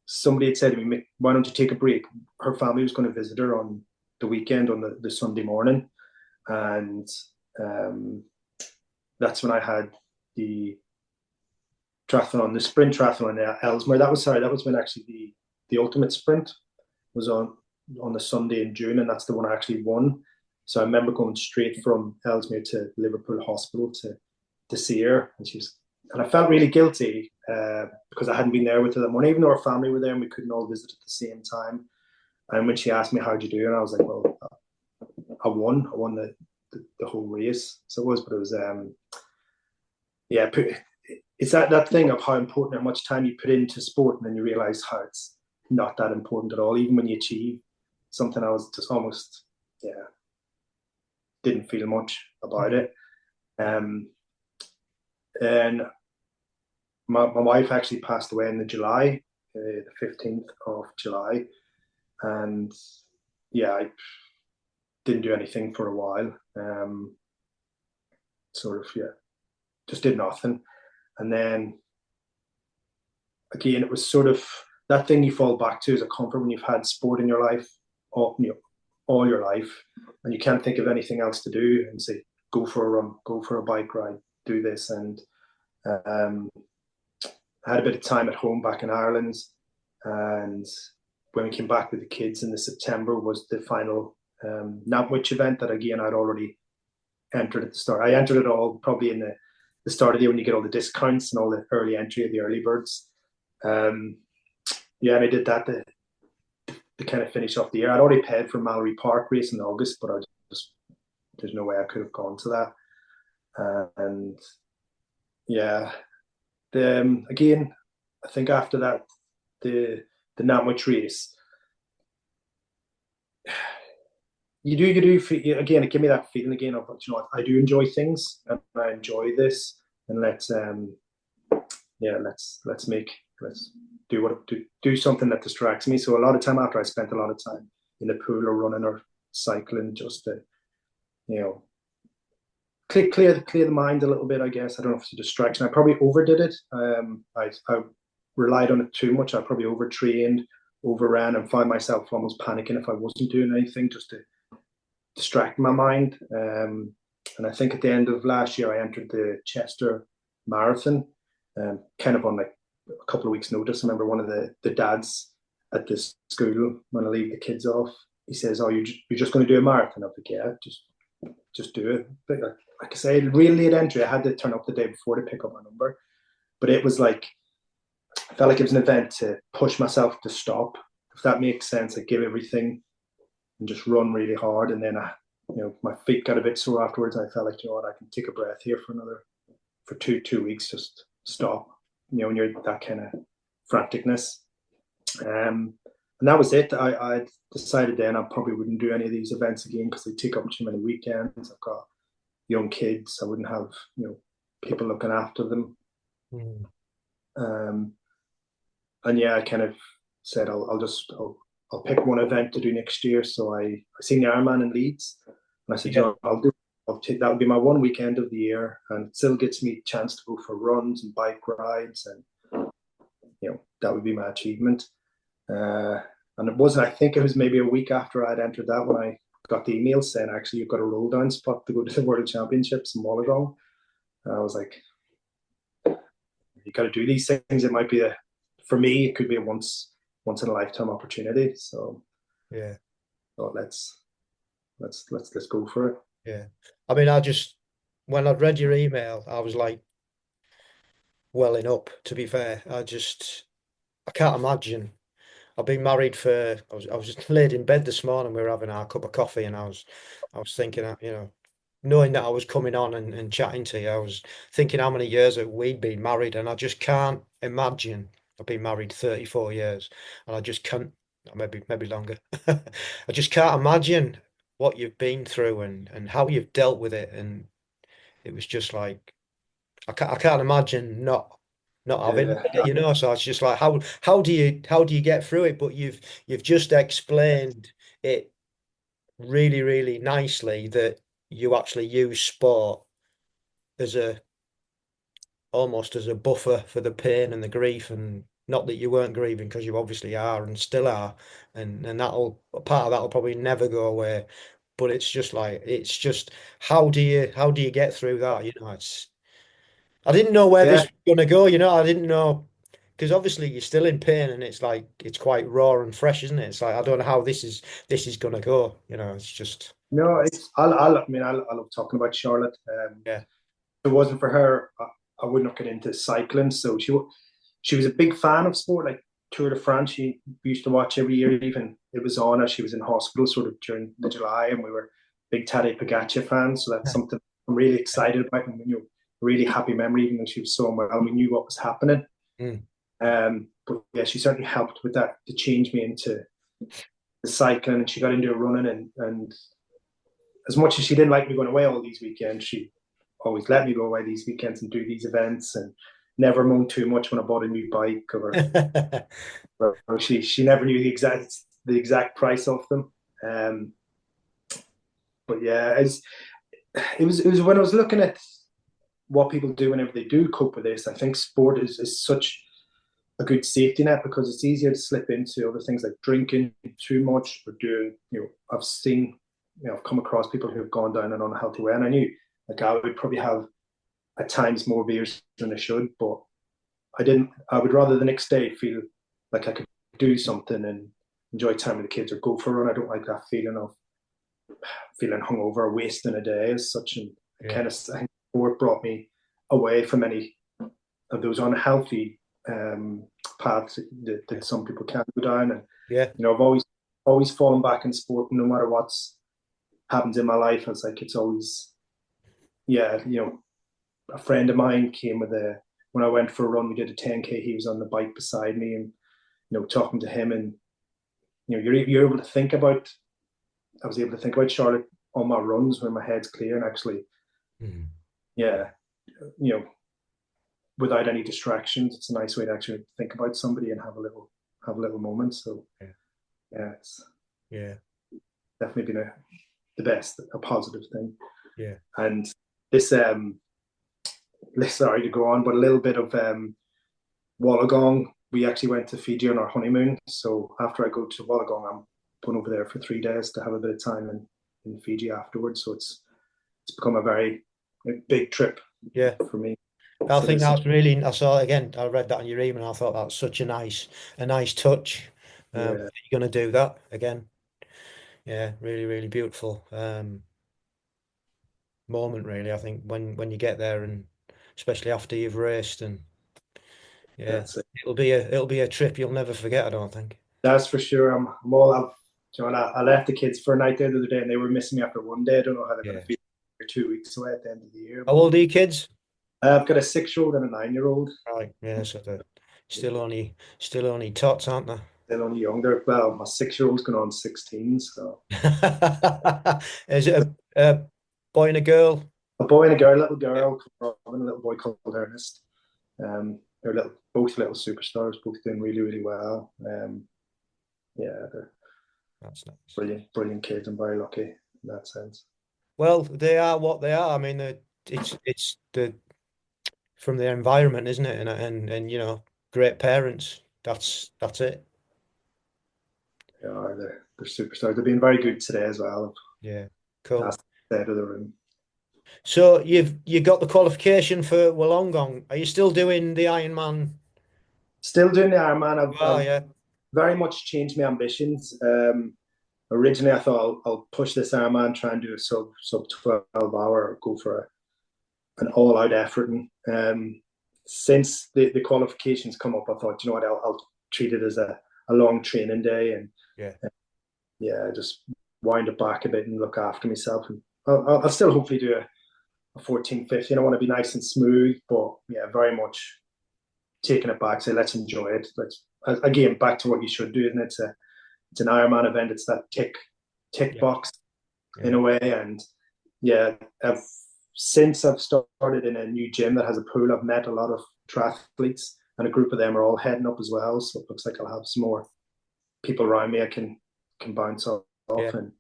somebody had said to me, "Why don't you take a break?" Her family was going to visit her on the weekend, on the Sunday morning, and um, that's when I had the triathlon, the sprint triathlon in Ellesmere. That was when actually the ultimate sprint was on the Sunday in June, and that's the one I actually won. So I remember going straight from Ellesmere to Liverpool Hospital to see her, and I felt really guilty because I hadn't been there with her that morning, even though her family were there and we couldn't all visit at the same time. And when she asked me how'd you do, and I was like, well, I won the whole race. So it was, but it was yeah. It's that thing of how important, how much time you put into sport, and then you realize how it's not that important at all. Even when you achieve something, I was just almost, didn't feel much about it. And my wife actually passed away in the 15th of July. And yeah, I didn't do anything for a while. Just did nothing. And then again, it was sort of that thing you fall back to as a comfort when you've had sport in your life, all your life, and you can't think of anything else to do, and say, go for a run, go for a bike ride, do this. And I had a bit of time at home back in Ireland, and when we came back with the kids in the September was the final Nantwich event that again I'd already entered at the start. I entered it all probably in the start of the year when you get all the discounts and all the early entry of the early birds. And I did that to kind of finish off the year. I'd already paid for Mallory Park race in August, but there's no way I could have gone to that. And yeah, again, I think after that, the Nantwich race, you do again. It gave me that feeling again of, I do enjoy things and I enjoy this, and let's do something that distracts me. So a lot of time after, I spent a lot of time in the pool or running or cycling just to clear the mind a little bit, I guess. I don't know if it's a distraction. I probably overdid it. I relied on it too much. I probably overtrained, overran, and found myself almost panicking if I wasn't doing anything just to distract my mind. And I think at the end of last year, I entered the Chester Marathon, kind of on like a couple of weeks' notice. I remember one of the dads at this school, when I leave the kids off, he says, "Oh, you're just going to do a marathon?" I'm like, "Yeah, just do it." But like I say, real late entry. I had to turn up the day before to pick up my number, but it was like, I felt like it was an event to push myself to stop, if that makes sense. I give everything and just run really hard, and then my feet got a bit sore afterwards. And I felt like, I can take a breath here for two weeks, just stop. When you're that kind of franticness, and that was it. I decided then I probably wouldn't do any of these events again because they take up too many weekends. I've got young kids. I wouldn't have people looking after them. And yeah, I kind of said I'll pick one event to do next year. So I seen the Ironman in Leeds, and I said, I'll take that would be my one weekend of the year, and it still gets me a chance to go for runs and bike rides, and that would be my achievement. And it wasn't. I think it was maybe a week after I'd entered that when I got the email saying, actually, you've got a roll down spot to go to the World Championships in Wollongong. And I was like, you got to do these things. It might be for me, it could be a once in a lifetime opportunity. So yeah, so let's go for it. Yeah, I mean, when I'd read your email, I was like welling up. To be fair, I can't imagine. I've been married I was just laid in bed this morning. We were having our cup of coffee, and I was thinking, knowing that I was coming on and chatting to you, I was thinking how many years that we'd been married, and I just can't imagine. I've been married 34 years, and I just can't maybe longer. I just can't imagine what you've been through and how you've dealt with it. And it was just like I can't imagine not having Yeah, it, you know. So it's just like how do you get through it? But you've just explained it really, really nicely that you actually use sport as a almost as a buffer for the pain and the grief, and not that you weren't grieving because you obviously are and still are, and that'll part of that'll probably never go away. But it's just like it's just how do you get through that? You know, it's I didn't know where this yeah. was gonna go, you know, I didn't know because obviously you're still in pain and it's like it's quite raw and fresh, isn't it? It's like I don't know how this is gonna go, you know, it's just No, I mean, I love talking about Charlotte. yeah. If it wasn't for her, I wouldn't have got into cycling. So she was a big fan of sport, like Tour de France. She used to watch every year. Even it was on as she was in hospital, sort of during the July, and we were big Tadej Pogacar fans. So that's something I'm really excited about, and really happy memory. Even though she was so unwell, we knew what was happening. Mm. But yeah, she certainly helped with that to change me into the cycling, and she got into running, and as much as she didn't like me going away all these weekends, she always let me go away these weekends and do these events, and never moaned too much when I bought a new bike, or she never knew the exact price of them. Um, but yeah, it was when I was looking at what people do whenever they do cope with this. I think sport is such a good safety net because it's easier to slip into other things like drinking too much or doing. I've seen, I've come across people who have gone down an unhealthy way, and I knew like I would probably have at times more beers than I should, but I didn't. I would rather the next day feel like I could do something and enjoy time with the kids or go for a run. I don't like that feeling of feeling hungover or wasting a day as such. And Yeah. kind of, I think sport brought me away from any of those unhealthy paths that some people can go down. And Yeah. I've always fallen back in sport, no matter what's happens in my life. It's like it's always, yeah, a friend of mine came with a when I went for a run. We did a 10K. He was on the bike beside me, and talking to him, and you're able to think about. I was able to think about Charlotte on my runs when my head's clear, and actually, yeah, you know, without any distractions, it's a nice way to actually think about somebody and have a little moment. So Yeah. yeah, it's Yeah. definitely been the best, a positive thing. Yeah. And this sorry to go on, but a little bit of Wollongong. We actually went to Fiji on our honeymoon. So after I go to Wollongong, I'm going over there for 3 days to have a bit of time in Fiji afterwards. So it's become a big trip Yeah. for me. I So think this is that's really, I saw again, I read that in your email. I thought that's such a nice touch. yeah, You're going to do that again. Yeah, really, really beautiful moment, really. I think when you get there, and especially after you've raced, and yeah, that's it. it'll be a trip you'll never forget, I don't think. That's for sure. I'm all up. I left the kids for a night there the other day, and they were missing me after one day. I don't know how they're going Yeah. to feel. They're 2 weeks away at the end of the year. How But old are your kids? I've got a 6-year-old and a 9-year-old. Right, yeah, so they're still only tots, aren't they? They're only younger. Well, my 6-year-old's going on 16. So Is it a boy and a girl? a boy and a girl, little Yeah, girl, and a little boy called Ernest. They're both little superstars, both doing really, really well. Yeah, they're that's nice. brilliant kids. I'm very lucky in that sense. Well, they are what they are. I mean, it's the from their environment, isn't it? And you know, great parents. That's it. Yeah, they're superstars. They're being very good today as well. Yeah, cool. That's the head of the room. So you got the qualification for Wollongong. Are you still doing the Ironman? Still doing the Ironman. Oh I've yeah, very much changed my ambitions. Originally, I thought I'll push this Ironman, try and do a sub 12 hour, go for an all out effort. And since the qualifications come up, I thought, you know what, I'll treat it as a long training day, and yeah, yeah, just wind it back a bit and look after myself. And I'll still hopefully do a 14:50. I want to be nice and smooth, but yeah, very much taking it back. Say, let's enjoy it. Let's again back to what you should do, and it's it's an Ironman event. It's that tick box in a way. And yeah, since I've started in a new gym that has a pool, I've met a lot of triathletes, and a group of them are all heading up as well. So it looks like I'll have some more people around me I can bounce off, and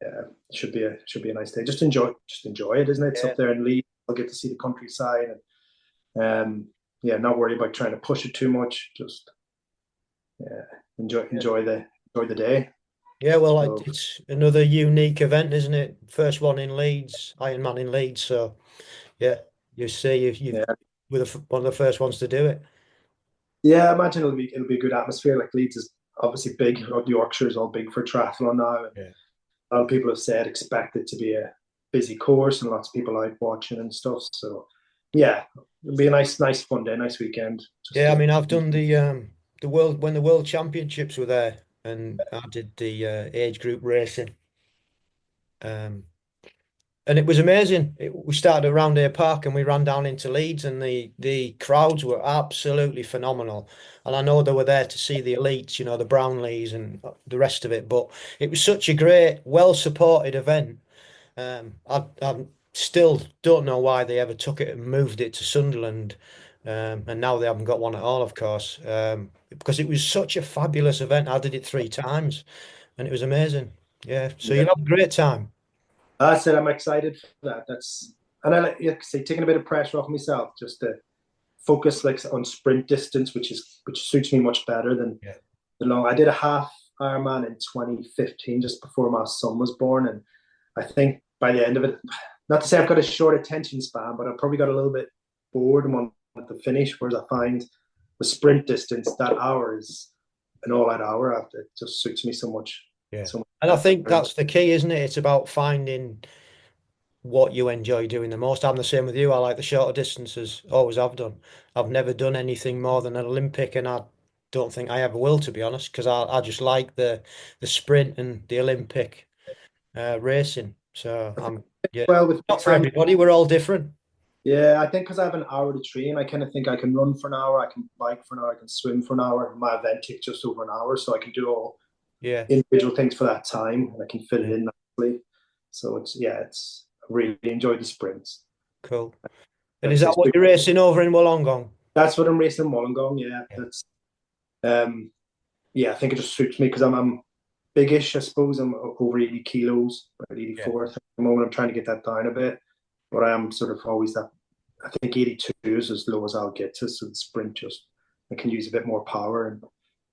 it should be a nice day. Just enjoy it, isn't it? It's up there in Leeds. I'll get to see the countryside, and not worry about trying to push it too much. Just enjoy the day. Yeah, well, it's another unique event, isn't it? First one in Leeds, Ironman in Leeds. So yeah, you see, you were one of the first ones to do it. Yeah, I imagine it'll be a good atmosphere. Like Leeds is obviously big. Yorkshire is all big for triathlon now. And a lot of people have said expect it to be a busy course and lots of people out watching and stuff. So yeah, it'll be a nice fun day, nice weekend. I mean, I've done the World Championships were there, and I did the age group racing. And it was amazing. We started around Ayr Park and we ran down into Leeds, and the crowds were absolutely phenomenal. And I know they were there to see the elites, the Brownlees and the rest of it. But it was such a great, well-supported event. I still don't know why they ever took it and moved it to Sunderland. And now they haven't got one at all, of course, because it was such a fabulous event. I did it 3 times and it was amazing. Yeah, so you'll have a great time. I said I'm excited for that. And I like say taking a bit of pressure off myself just to focus on sprint distance, which suits me much better than the long. I did a half Ironman in 2015, just before my son was born, and I think by the end of it, not to say I've got a short attention span, but I probably got a little bit bored at the finish. Whereas I find the sprint distance, that hour is an all-out hour. It just suits me so much. Yeah. And I think that's the key, isn't it? It's about finding what you enjoy doing the most. I'm the same with you. I like the shorter distances, always have done. I've never done anything more than an Olympic, and I don't think I ever will, to be honest, because I just like the sprint and the Olympic racing. So not for everybody. We're all different. Yeah, I think because I have an hour to train, I kind of think I can run for an hour, I can bike for an hour, I can swim for an hour. My event takes just over an hour, so I can do all individual things for that time, and I can fit it in nicely. So I really enjoyed the sprints. Cool. And is that what you're racing over in Wollongong? That's what I'm racing in Wollongong. Yeah, that's I think it just suits me because I'm biggish. I suppose I'm over 80 kilos, about 84 at the moment. I'm trying to get that down a bit, but I am sort of always that. I think 82 is as low as I'll get to. So the sprint I can use a bit more power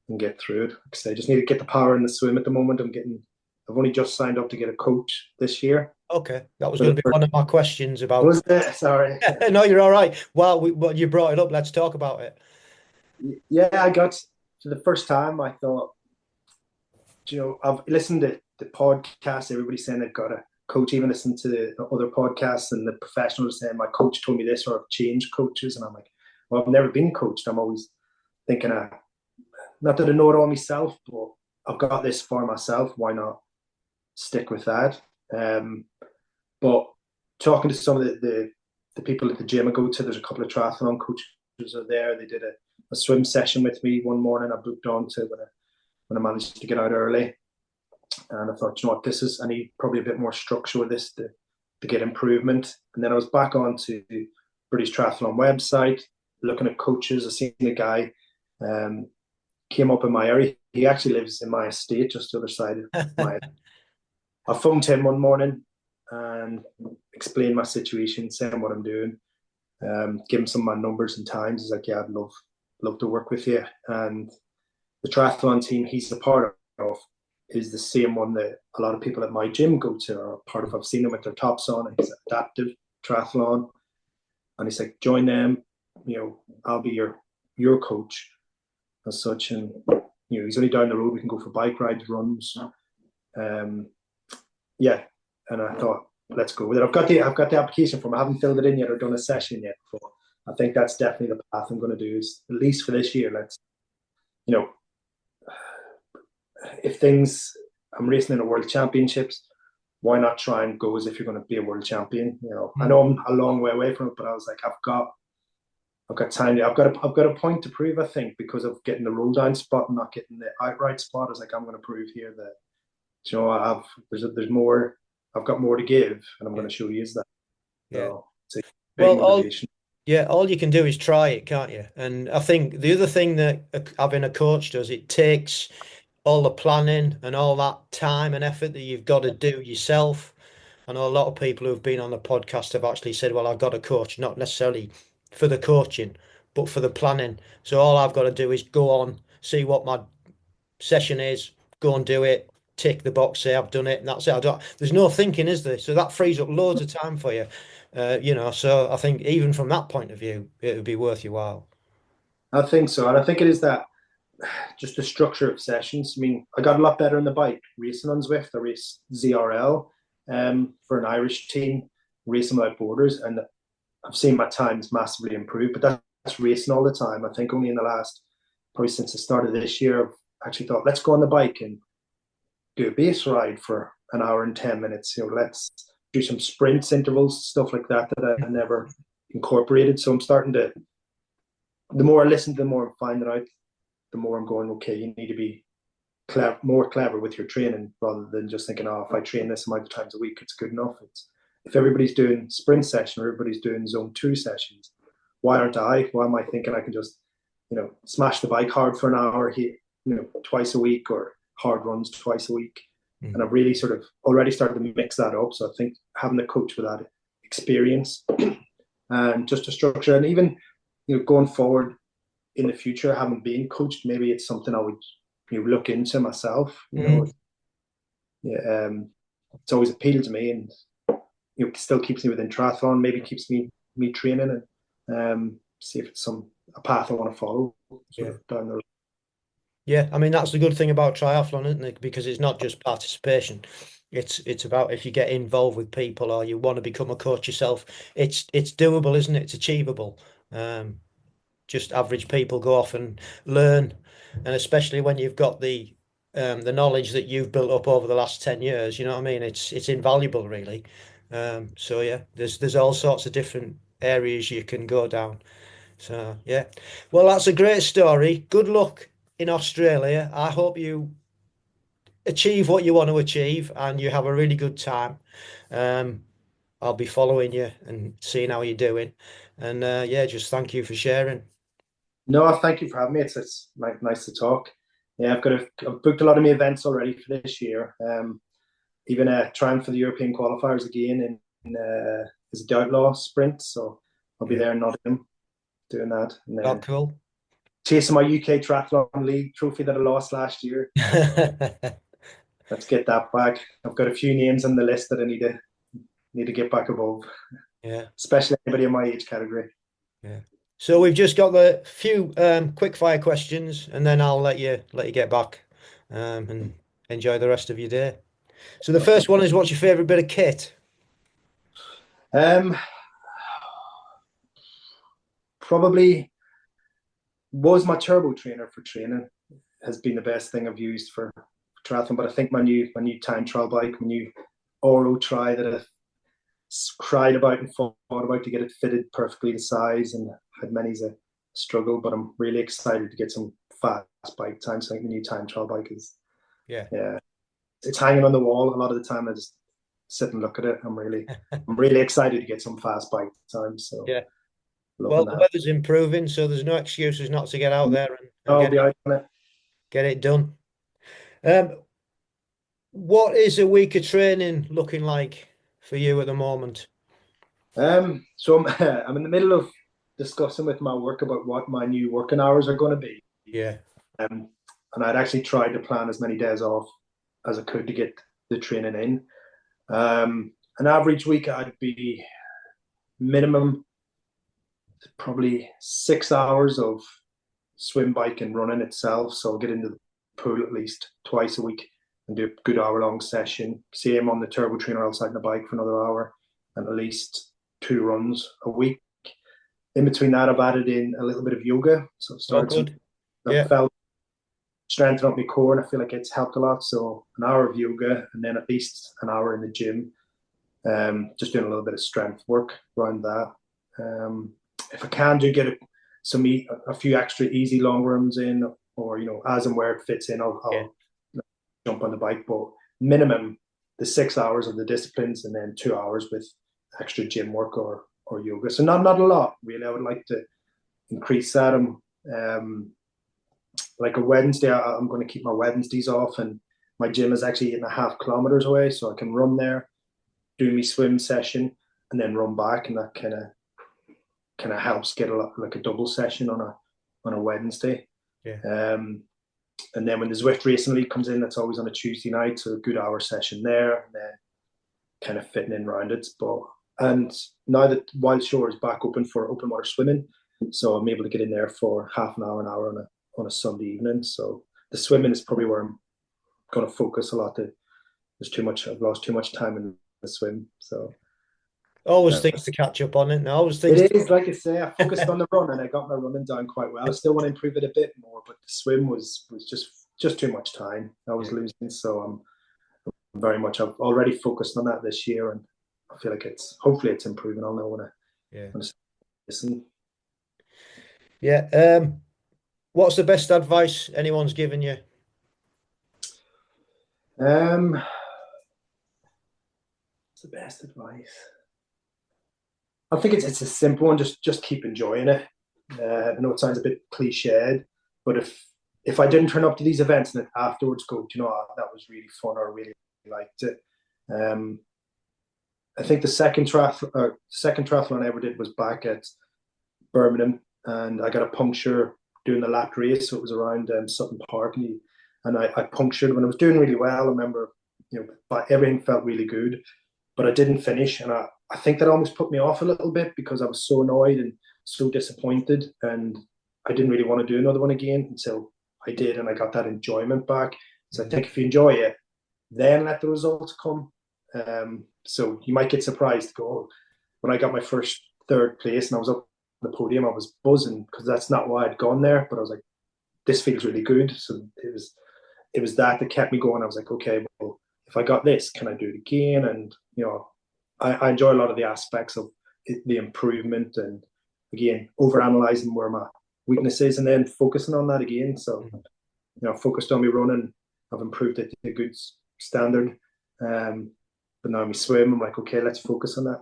and get through it. Because I just need to get the power in the swim at the moment. I've only just signed up to get a coach this year. Okay, that was going to be one of my questions about. Was it? Sorry. No, you're all right. Well, you brought it up. Let's talk about it. Yeah, I got for the first time. I thought, I've listened to the podcast. Everybody's saying they've got a coach. Even listened to the other podcasts, and the professionals saying my coach told me this, or I've changed coaches. And I'm like, well, I've never been coached. I'm always thinking, not that I know it all myself, but I've got this for myself. Why not stick with that? But talking to some of the people at the gym I go to, there's a couple of triathlon coaches are there. They did a swim session with me one morning. I booked on to when I managed to get out early, and I thought, I need probably a bit more structure with this to get improvement. And then I was back on to the British Triathlon website looking at coaches. I seen a guy came up in my area. He actually lives in my estate, just the other side of my. I phoned him one morning and explained my situation, saying what I'm doing, give him some of my numbers and times. He's like, yeah, I'd love to work with you. And the triathlon team he's a part of is the same one that a lot of people at my gym go to or are part of. I've seen them with their tops on. It's adaptive triathlon. And he's like, join them, I'll be your coach as such. And, he's only down the road. We can go for bike rides, runs. And I thought, let's go with it. I've got the application form. I haven't filled it in yet or done a session yet, but I think that's definitely the path I'm going to do. Is at least for this year. Let's, if I'm racing in the World Championships, why not try and go as if you're going to be a world champion? I know I'm a long way away from it, but I was like, I've got time. I've got a point to prove. I think because of getting the roll down spot and not getting the outright spot. I was like, I'm going to prove here that there's more. I've got more to give, and I'm Yeah. going to show you that. Yeah. So it's a big Well, motivation. all you can do is try it, can't you? And I think the other thing that having a coach does, it takes all the planning and all that time and effort that you've got to do yourself. I know a lot of people who've been on the podcast have actually said, well, I've got a coach, not necessarily for the coaching, but for the planning. So all I've got to do is go on, see what my session is, go and do it, tick the box, say I've done it, and that's it. There's no thinking, is there? So that frees up loads of time for you. So I think even from that point of view, it would be worth your while. I think so, and I think it is that just the structure of sessions. I mean, I got a lot better on the bike racing on Zwift. I raced ZRL for an Irish team, Racing Without Borders, and I've seen my times massively improve. But that's racing all the time. I think only in the last, probably since the start of this year, I've actually thought, let's go on the bike and do a base ride for an hour and 10 minutes. Let's do some sprints, intervals, stuff like that I never incorporated. So I'm starting to, the more I listen, the more I'm finding out, the more I'm going, okay, you need to be more clever with your training rather than just thinking, oh, if I train this amount of times a week, it's good enough. If everybody's doing sprint session or everybody's doing zone 2 sessions, why aren't I? Why am I thinking I can just, smash the bike hard for an hour here, twice a week, or hard runs twice a week? Mm. And I've really sort of already started to mix that up. So I think having a coach with that experience and just a structure, and even going forward in the future, having been coached, maybe it's something I would look into myself. It's always appealed to me, and still keeps me within triathlon. Maybe keeps me training, and see if it's a path I want to follow. Down the road. Yeah, I mean that's the good thing about triathlon, isn't it? Because it's not just participation. It's about if you get involved with people or you want to become a coach yourself, it's doable, isn't it? It's achievable. Just average people go off and learn, and especially when you've got the knowledge that you've built up over the last 10 years, you know what I mean? It's invaluable, really. So yeah, there's all sorts of different areas you can go down. So yeah, well, that's a great story. Good luck in Australia. I hope you achieve what you want to achieve and you have a really good time. I'll be following you and seeing how you're doing. And just thank you for sharing. No, thank you for having me. It's nice to talk. Yeah, I've booked a lot of my events already for this year. Even trying for the European qualifiers again in is the Outlaw sprint. So I'll be there in Nottingham doing that. And then cool. Chasing my UK Triathlon League trophy that I lost last year. Let's get that back. I've got a few names on the list that I need to get back above. Yeah. Especially anybody in my age category. Yeah. So we've just got the few quick fire questions, and then I'll let you get back and enjoy the rest of your day. So the first one is, what's your favourite bit of kit? Probably was my turbo trainer for training. Has been the best thing I've used for triathlon. But I think my new time trial bike, my new Oro Tri that I've cried about and fought about to get it fitted perfectly to size, and had many's a struggle. But I'm really excited to get some fast bike time. So I think the new time trial bike is it's hanging on the wall a lot of the time. I just sit and look at it. I'm really excited to get some fast bike time. So yeah. Well, the weather's improving, so there's no excuses not to get out there and get it done. What is a week of training looking like for you at the moment? So I'm in the middle of discussing with my work about what my new working hours are going to be. Yeah. And I'd actually tried to plan as many days off as I could to get the training in. An average week, I'd be minimum probably 6 hours of swim, bike, and running itself. So I'll get into the pool at least twice a week and do a good hour-long session. Same on the turbo trainer outside on the bike for another hour, and at least 2 runs a week. In between that, I've added in a little bit of yoga. So I've started felt strengthen up my core, and I feel like it's helped a lot. So an hour of yoga, and then at least an hour in the gym. Just doing a little bit of strength work around that. If I can get a few extra easy long runs in, or as and where it fits in, I'll jump on the bike. But minimum the 6 hours of the disciplines, and then 2 hours with extra gym work or yoga. So not a lot really. I would like to increase that. Like a Wednesday, I'm going to keep my Wednesdays off, and my gym is actually 8.5 kilometers away, so I can run there, do my swim session, and then run back, and that kind of helps get like a double session on a Wednesday. Yeah. And then when the Zwift Racing League comes in, that's always on a Tuesday night, so a good hour session there, and then kind of fitting in around it. And now that Wild Shore is back open for open water swimming, so I'm able to get in there for half an hour on a Sunday evening. So the swimming is probably where I'm going to focus a lot. I've lost too much time in the swim. So always things to catch up on it. No, always things. It is, like I say, I focused on the run and I got my running down quite well. I still want to improve it a bit more, but the swim was just too much time I was losing. So I'm very much, I've already focused on that this year, and I feel like hopefully it's improving. I'll know when I listen. Yeah. What's the best advice anyone's given you? What's the best advice? I think it's a simple one. Just keep enjoying it. I know it sounds a bit cliched, but if I didn't turn up to these events and then afterwards go, that was really fun, or I really liked it. I think the second triathlon I ever did was back at Birmingham, and I got a puncture doing the lap race. So it was around Sutton Park, and I punctured when I was doing really well. I remember, but everything felt really good, but I didn't finish, and I think that almost put me off a little bit because I was so annoyed and so disappointed, and I didn't really want to do another one again until I did, and I got that enjoyment back. So I think if you enjoy it, then let the results come. So you might get surprised. When I got my first third place and I was up on the podium, I was buzzing because that's not why I'd gone there. But I was like, this feels really good. So it was that kept me going. I was like, okay, well, if I got this, can I do it again? And I enjoy a lot of the aspects of the improvement, and again, overanalyzing where my weakness is and then focusing on that again. So, focused on me running, I've improved it to a good standard. But now me swim, I'm like, okay, let's focus on that.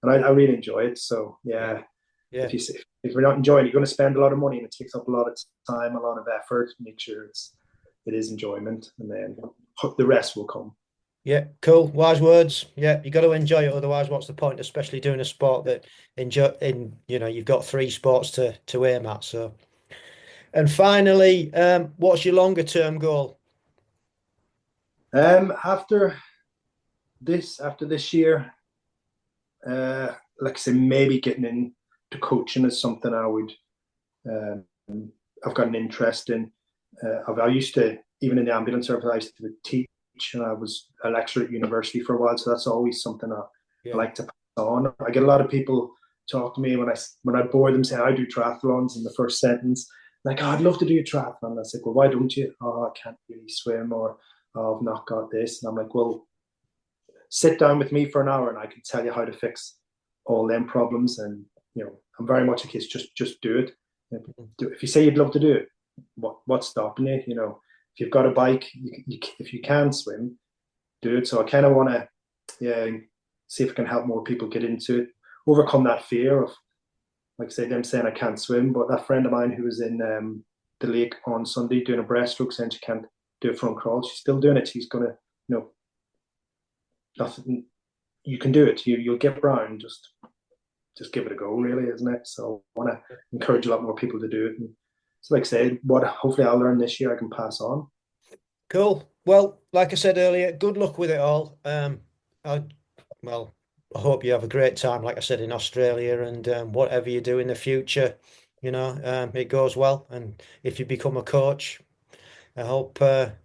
And I really enjoy it. So yeah. If you're not enjoying it, you're going to spend a lot of money, and it takes up a lot of time, a lot of effort. Make sure it is enjoyment, and then the rest will come. Yeah, cool. Wise words. Yeah, you got to enjoy it. Otherwise, what's the point? Especially doing a sport that you've got 3 sports to aim at. So, and finally, what's your longer term goal? After this year, like I say, maybe getting into coaching is something I would. I've got an interest in. I used to, even in the ambulance service, I used to teach, and I was a lecturer at university for a while. So that's always something I like to pass on. I get a lot of people talk to me when I bore them saying I do triathlons in the first sentence, like, oh, I'd love to do a triathlon. I said, well, why don't you? Oh, I can't really swim, or oh, I've not got this. And I'm like, well, sit down with me for an hour and I can tell you how to fix all them problems. And I'm very much a case, just do it. If you say you'd love to do it, what's stopping you? If you've got a bike, if you can swim, do it. So I kind of want to see if I can help more people get into it, overcome that fear of, like I say, them saying I can't swim. But that friend of mine who was in the lake on Sunday doing a breaststroke, saying she can't do a front crawl, she's still doing it. She's gonna, nothing. You can do it. You'll get brown. Just give it a go, really, isn't it? So I want to encourage a lot more people to do it. And so, like I said, what hopefully I'll learn this year, I can pass on. Cool. Well, like I said earlier, good luck with it all. I hope you have a great time, like I said, in Australia, and whatever you do in the future, it goes well. And if you become a coach, I hope that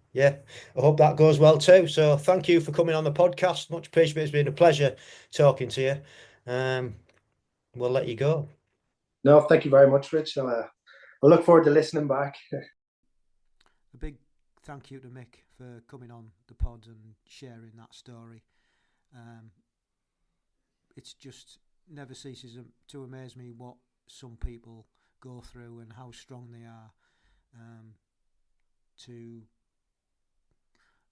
goes well too. So thank you for coming on the podcast. Much appreciated. It's been a pleasure talking to you. We'll let you go. No, thank you very much, Rich. I look forward to listening back. A big thank you to Mick for coming on the pod and sharing that story. It's just never ceases to amaze me what some people go through and how strong they are to,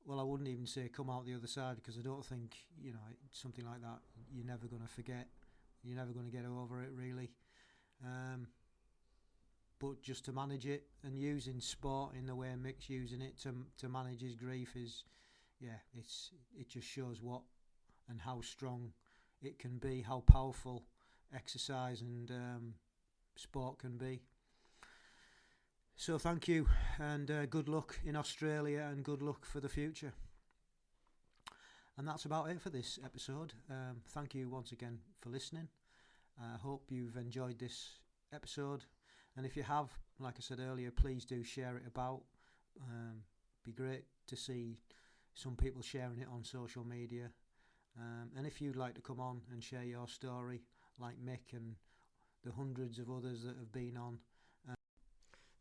well, I wouldn't even say come out the other side, because I don't think, something like that you're never going to forget. You're never going to get over it, really. But just to manage it, and using sport in the way Mick's using it to manage his grief is, it just shows what and how strong it can be, how powerful exercise and sport can be. So thank you, and good luck in Australia, and good luck for the future. And that's about it for this episode. Thank you once again for listening. I hope you've enjoyed this episode, and if you have, like I said earlier, please do share it about. Be great to see some people sharing it on social media. And if you'd like to come on and share your story, like Mick and the hundreds of others that have been on,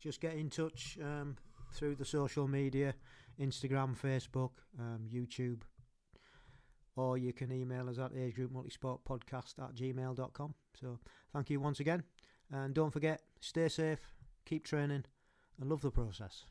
just get in touch through the social media, Instagram, Facebook, YouTube, or you can email us at agegroupmultisportpodcast@gmail.com. So thank you once again, and don't forget, stay safe, keep training, and love the process.